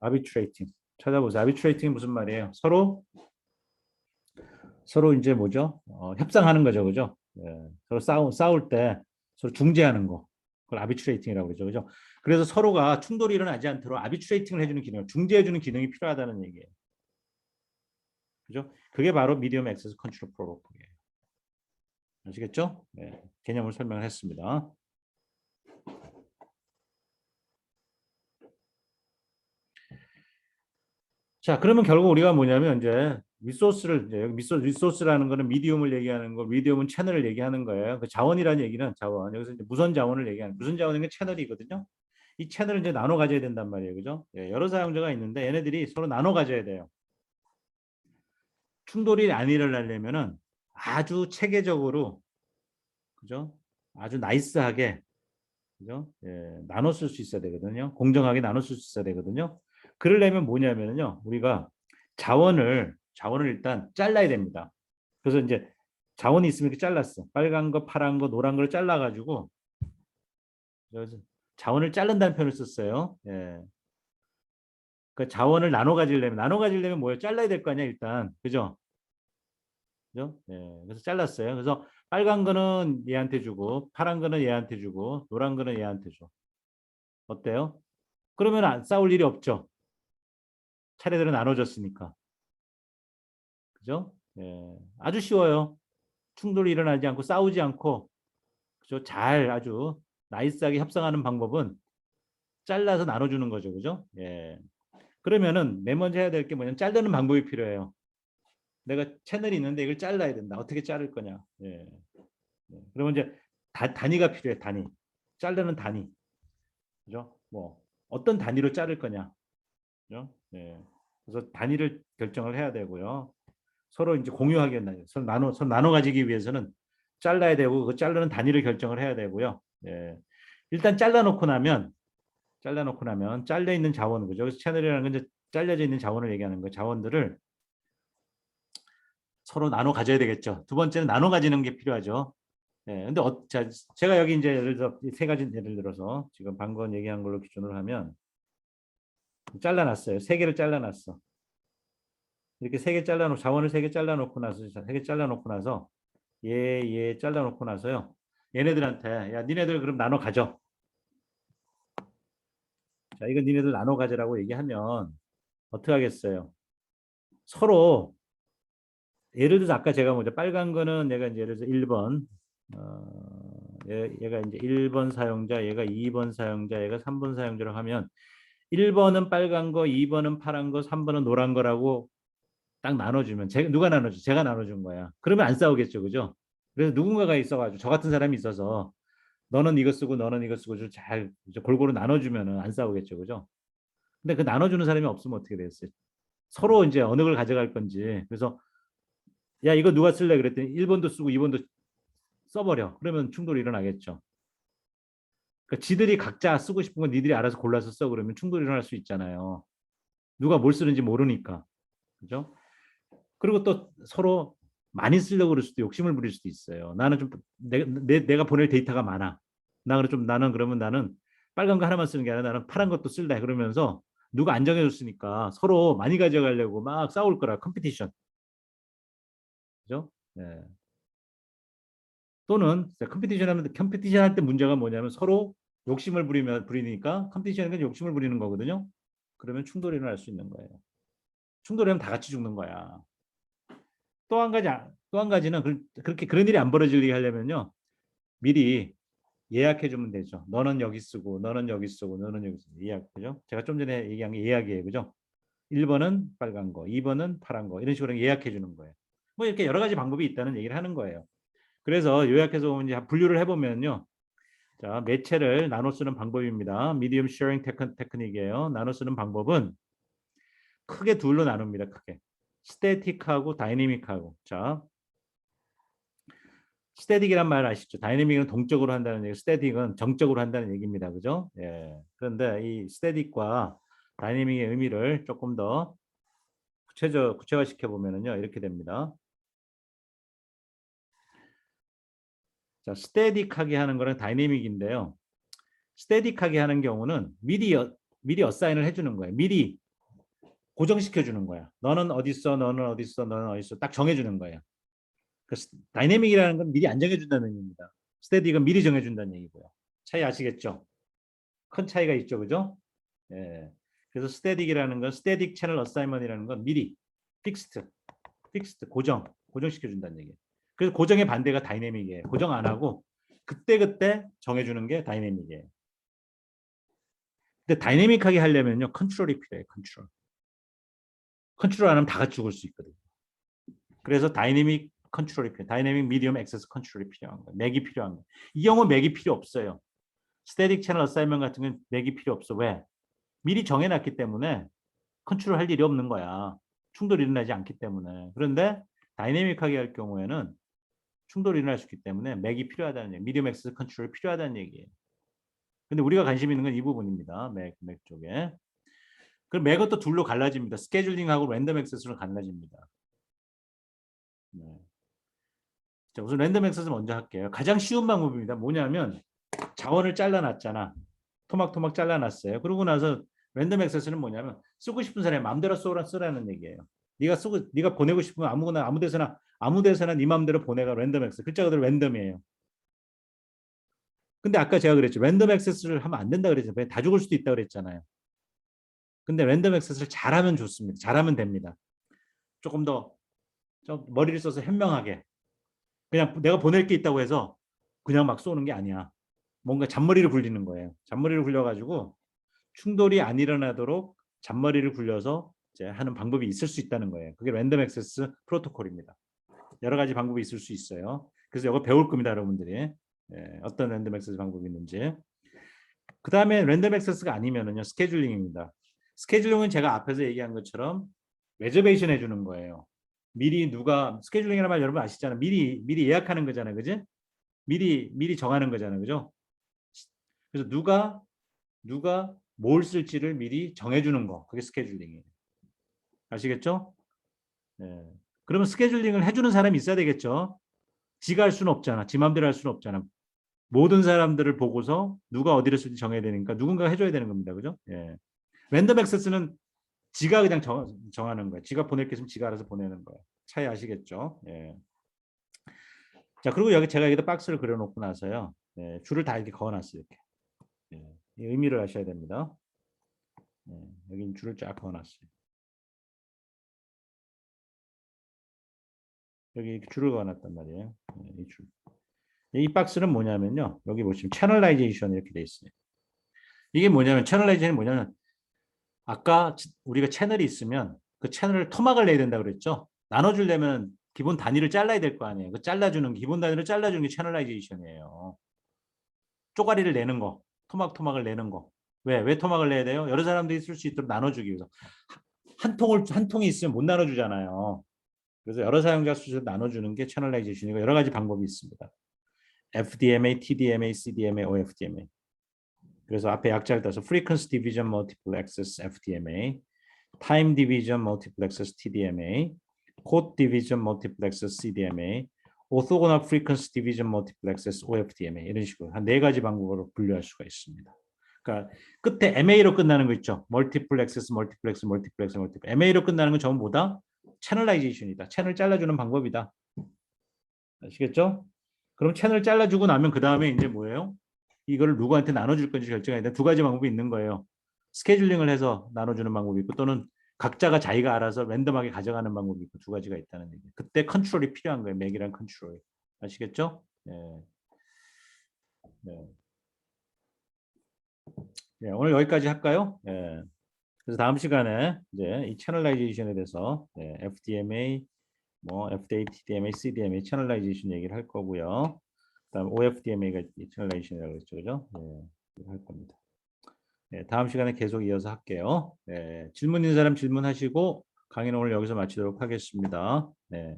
A: arbitrating 찾아보세요. arbitrating 무슨 말이에요? 서로 이제 뭐죠? 협상하는 거죠, 그죠? 예. 서로 싸울 때 서로 중재하는 거. 그걸 arbitrating이라고 그러죠, 그죠? 그래서 서로가 충돌이 일어나지 않도록 arbitrating을 해주는 기능, 중재해주는 기능이 필요하다는 얘기예요. 그죠? 그게 바로 medium access control protocol이에요. 아시겠죠? 네, 개념을 설명을 했습니다. 자, 그러면 결국 우리가 뭐냐면 이제 리소스라는 거는 미디움을 얘기하는 거, 미디움은 채널을 얘기하는 거예요. 그 자원이라는 얘기는 자원. 여기서 이제 무선 자원을 얘기하는 무선 자원은 채널이거든요. 이 채널을 이제 나눠 가져야 된단 말이에요. 그죠? 예, 여러 사용자가 있는데 얘네들이 서로 나눠 가져야 돼요. 충돌이 안 일어나려면은 아주 체계적으로 그죠? 아주 나이스하게 그죠? 예, 나눠 쓸 수 있어야 되거든요. 공정하게 나눠 쓸 수 있어야 되거든요. 그러려면 뭐냐면요. 우리가 자원을 일단 잘라야 됩니다. 그래서 이제 자원이 있으면 이렇게 잘랐어. 빨간 거, 파란 거, 노란 걸 잘라가지고 자원을 자른다는 표현을 썼어요. 예. 그 자원을 나눠 가지려면 뭐예요? 잘라야 될 거 아니야 일단, 그죠? 그죠? 예. 그래서 잘랐어요. 그래서 빨간 거는 얘한테 주고, 파란 거는 얘한테 주고, 노란 거는 얘한테 줘. 어때요? 그러면 안 싸울 일이 없죠. 차례대로 나눠졌으니까. 그죠? 예. 아주 쉬워요. 충돌이 일어나지 않고 싸우지 않고 그죠? 잘 아주 나이스하게 협상하는 방법은 잘라서 나눠주는 거죠. 그죠? 예. 그러면은 맨 먼저 해야 될 게 뭐냐면 자르는 방법이 필요해요. 내가 채널이 있는데 이걸 잘라야 된다. 어떻게 자를 거냐. 예. 예. 그러면 이제 단위가 필요해. 단위. 자르는 단위. 그죠? 뭐 어떤 단위로 자를 거냐. 그죠? 예. 그래서 단위를 결정을 해야 되고요. 서로 이제 공유하게 서로 나눠 가지기 위해서는 잘라야 되고 그 자르는 단위를 결정을 해야 되고요. 예. 일단 잘라놓고 나면 잘려 있는 자원 그죠? 그래서 채널이라는 건 이제 잘려져 있는 자원을 얘기하는 거예요. 자원들을 서로 나눠 가져야 되겠죠. 두 번째는 나눠 가지는 게 필요하죠. 예. 근데 제가 여기 이제 예를 들어 세 가지 예를 들어서 지금 방금 얘기한 걸로 기준으로 하면 잘라놨어요. 세 개를 잘라놨어. 이렇게 세 개 잘라놓고 자원을 세 개 잘라놓고 나서 세 개 잘라놓고 나서 얘 잘라놓고 나서요. 얘네들한테 야 니네들 그럼 나눠 가져. 자 이거 니네들 나눠 가져라고 얘기하면 어떻게 하겠어요? 서로 예를 들어서 아까 제가 먼저 빨간 거는 얘가 이제 예를 들어서 1번 얘가 이제 1번 사용자, 얘가 2번 사용자, 얘가 3번 사용자라고 하면 1번은 빨간 거, 2번은 파란 거, 3번은 노란 거라고 딱 나눠주면 누가 나눠줘? 제가 나눠준 거야. 그러면 안 싸우겠죠, 그죠? 그래서 누군가가 있어가지고 저 같은 사람이 있어서 너는 이거 쓰고 너는 이거 쓰고 잘 골고루 나눠주면은 안 싸우겠죠, 그죠? 근데 그 나눠주는 사람이 없으면 어떻게 되겠어요? 서로 이제 어느 걸 가져갈 건지. 그래서 야, 이거 누가 쓸래? 그랬더니 1번도 쓰고 2번도 써버려. 그러면 충돌이 일어나겠죠. 그러니까 지들이 각자 쓰고 싶은 건 니들이 알아서 골라서 써. 그러면 충돌이 일어날 수 있잖아요. 누가 뭘 쓰는지 모르니까. 그죠? 그리고 또 서로 많이 쓰려고 그럴 수도 욕심을 부릴 수도 있어요. 나는 좀 내가 보낼 데이터가 많아. 나는 그러면 나는 빨간 거 하나만 쓰는 게 아니라 나는 파란 것도 쓸래. 그러면서 누가 안 정해줬으니까 서로 많이 가져가려고 막 싸울 거라 컴피티션. 그죠? 예. 또는 컴피티션 할 때 문제가 뭐냐면 서로 욕심을 부리니까 컴피티션은 욕심을 부리는 거거든요. 그러면 충돌이 일어날 수 있는 거예요. 충돌하면 다 같이 죽는 거야. 또 한 가지는 그렇게 그런 일이 안 벌어지게 하려면요. 미리 예약해 주면 되죠. 너는 여기 쓰고 너는 여기 쓰고 너는 여기 쓰고 예약 그죠? 제가 좀 전에 얘기한 게 예약이에요. 그죠? 1번은 빨간 거, 2번은 파란 거 이런 식으로 예약해 주는 거예요. 뭐 이렇게 여러 가지 방법이 있다는 얘기를 하는 거예요. 그래서 요약해서 이제 분류를 해보면요. 자, 매체를 나눠 쓰는 방법입니다. 미디엄 쉐어링 테크닉이에요. 나눠 쓰는 방법은 크게 둘로 나눕니다. 크게. 스태틱하고 다이내믹하고. 자, 스태틱이란 말 아시죠? 다이내믹은 동적으로 한다는 얘기, 스태틱은 정적으로 한다는 얘기입니다. 그죠? 예. 그런데 이 스태틱과 다이내믹의 의미를 조금 더 구체화시켜 보면은요. 이렇게 됩니다. 자, 스태틱하게 하는 거랑 다이내믹인데요. 스태틱하게 하는 경우는 미리 어사인을 해주는 거예요. 미리 고정시켜 주는 거야. 너는 어디 있어, 너는 어디 있어, 너는 어디 있어, 딱 정해주는 거예요. 그 다이내믹이라는 건 미리 안 정해준다는 얘기입니다. 스태틱은 미리 정해준다는 얘기고요. 차이 아시겠죠? 큰 차이가 있죠, 그죠? 예. 그래서 스태틱이라는 건 스태틱 채널 어사이먼이라는 건 미리 픽스트 고정시켜 준다는 얘기예요. 그래서 고정의 반대가 다이내믹이에요. 고정 안 하고 그때그때 정해주는 게 다이내믹이에요. 근데 다이내믹하게 하려면요 컨트롤이 필요해요. 컨트롤 안 하면 다 같이 죽을 수 있거든요. 그래서 다이내믹 컨트롤이 필요해요. 다이내믹 미디엄 액세스 컨트롤이 필요한 거예요. 맥이 필요한 거예요. 이 경우 맥이 필요 없어요. 스태틱 채널 어사이먼 같은 건 맥이 필요 없어. 왜? 미리 정해놨기 때문에 컨트롤 할 일이 없는 거야. 충돌이 일어나지 않기 때문에. 그런데 다이내믹하게 할 경우에는 충돌이 일어날 수 있기 때문에 맥이 필요하다는 얘기, 미디엄 액세스 컨트롤이 필요하다는 얘기예요. 근데 우리가 관심 있는 건 이 부분입니다. 맥 쪽에. 그럼 맥은 또 둘로 갈라집니다. 스케줄링하고 랜덤 액세스로 갈라집니다. 네. 자, 우선 랜덤 액세스 먼저 할게요. 가장 쉬운 방법입니다. 뭐냐면 자원을 잘라놨잖아. 토막토막 잘라놨어요. 그러고 나서 랜덤 액세스는 뭐냐면 쓰고 싶은 사람이 마음대로 쓰라는 얘기예요. 네가 보내고 싶으면 아무거나 아무 데서나 네 마음대로 보내가 랜덤 액세스. 글자 그대로 랜덤이에요. 근데 아까 제가 그랬죠. 랜덤 액세스를 하면 안 된다 그랬잖아요. 다 죽을 수도 있다 그랬잖아요. 근데 랜덤 액세스를 잘하면 좋습니다. 잘하면 됩니다. 조금 더 좀 머리를 써서 현명하게. 그냥 내가 보낼 게 있다고 해서 그냥 막 쏘는 게 아니야. 뭔가 잔머리를 굴리는 거예요. 잔머리를 굴려가지고 충돌이 안 일어나도록 잔머리를 굴려서 이제 하는 방법이 있을 수 있다는 거예요. 그게 랜덤 액세스 프로토콜입니다. 여러 가지 방법이 있을 수 있어요. 그래서 이거 배울 겁니다, 여러분들이. 어떤 랜덤 액세스 방법이 있는지. 그 다음에 랜덤 액세스가 아니면은요, 스케줄링입니다. 스케줄링은 제가 앞에서 얘기한 것처럼 레저베이션 해주는 거예요. 미리 스케줄링이라는 말 여러분 아시잖아요. 미리 예약하는 거잖아요, 그지? 미리 정하는 거잖아요, 그죠? 그래서 누가 뭘 쓸지를 미리 정해주는 거, 그게 스케줄링이에요. 아시겠죠? 네. 그러면 스케줄링을 해주는 사람이 있어야 되겠죠? 지가 할 수는 없잖아. 지 마음대로 할 수는 없잖아. 모든 사람들을 보고서 누가 어디를 쓸지 정해야 되니까 누군가가 해줘야 되는 겁니다. 그죠? 예. 랜덤 액세스는 지가 그냥 정하는 거예요. 지가 보낼 게 있으면 지가 알아서 보내는 거예요. 차이 아시겠죠? 예. 자, 그리고 제가 여기다 박스를 그려놓고 나서요. 예, 줄을 다 이렇게 그어놨어요. 이렇게. 예, 이 의미를 아셔야 됩니다. 예, 여기 줄을 쫙 그어놨어요. 여기 이렇게 줄을 그어놨단 말이에요. 예, 이 줄. 이 박스는 뭐냐면요. 여기 보시면 채널라이제이션 이렇게 돼 있어요. 이게 뭐냐면 채널라이제이션이 뭐냐면 아까 우리가 채널이 있으면 그 채널을 토막을 내야 된다고 그랬죠. 나눠주려면 기본 단위를 잘라야 될 거 아니에요. 그 기본 단위를 잘라주는 게 채널라이제이션이에요. 쪼가리를 내는 거, 토막을 내는 거. 왜 토막을 내야 돼요? 여러 사람들이 쓸 수 있도록 나눠주기 위해서. 한 통이 있으면 못 나눠주잖아요. 그래서 여러 사용자 수를 나눠주는 게 채널라이제이션이고 여러 가지 방법이 있습니다. FDMA, TDMA, CDMA, OFDMA. 그래서 앞에 약자를 따서 Frequency Division Multiple Access FDMA, Time Division Multiple Access TDMA, Code Division Multiple Access CDMA, Orthogonal Frequency Division Multiple Access OFDMA 이런 식으로 한 4가지 방법으로 분류할 수가 있습니다. 그러니까 끝에 MA로 끝나는 거 있죠. Multiple Access, Multiple Access, Multiple Access, Multiple. MA로 끝나는 건 전부 뭐다? 채널라이제이션이다. 채널 잘라주는 방법이다. 아시겠죠? 그럼 채널 잘라주고 나면 그 다음에 이제 뭐예요? 이걸 누구한테 나눠줄 건지 결정해야 돼. 2가지 방법이 있는 거예요. 스케줄링을 해서 나눠주는 방법이 있고 또는 각자가 자기가 알아서 랜덤하게 가져가는 방법이 있고 2가지가 있다는 얘기. 그때 컨트롤이 필요한 거예요. 맥이랑 컨트롤. 아시겠죠? 네. 네. 네, 오늘 여기까지 할까요? 네. 그래서 다음 시간에 이제 이 채널라이제이션에 대해서 FDMA, 뭐 FDA, TDMA, CDMA 채널라이제이션 얘기를 할 거고요. 그다음 OFDMA가 채널라이제이션이라고 했죠, 그죠? 네, 할 겁니다. 네, 다음 시간에 계속 이어서 할게요. 네, 질문 있는 사람 질문하시고 강의는 오늘 여기서 마치도록 하겠습니다. 네,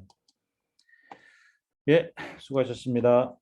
A: 예, 수고하셨습니다.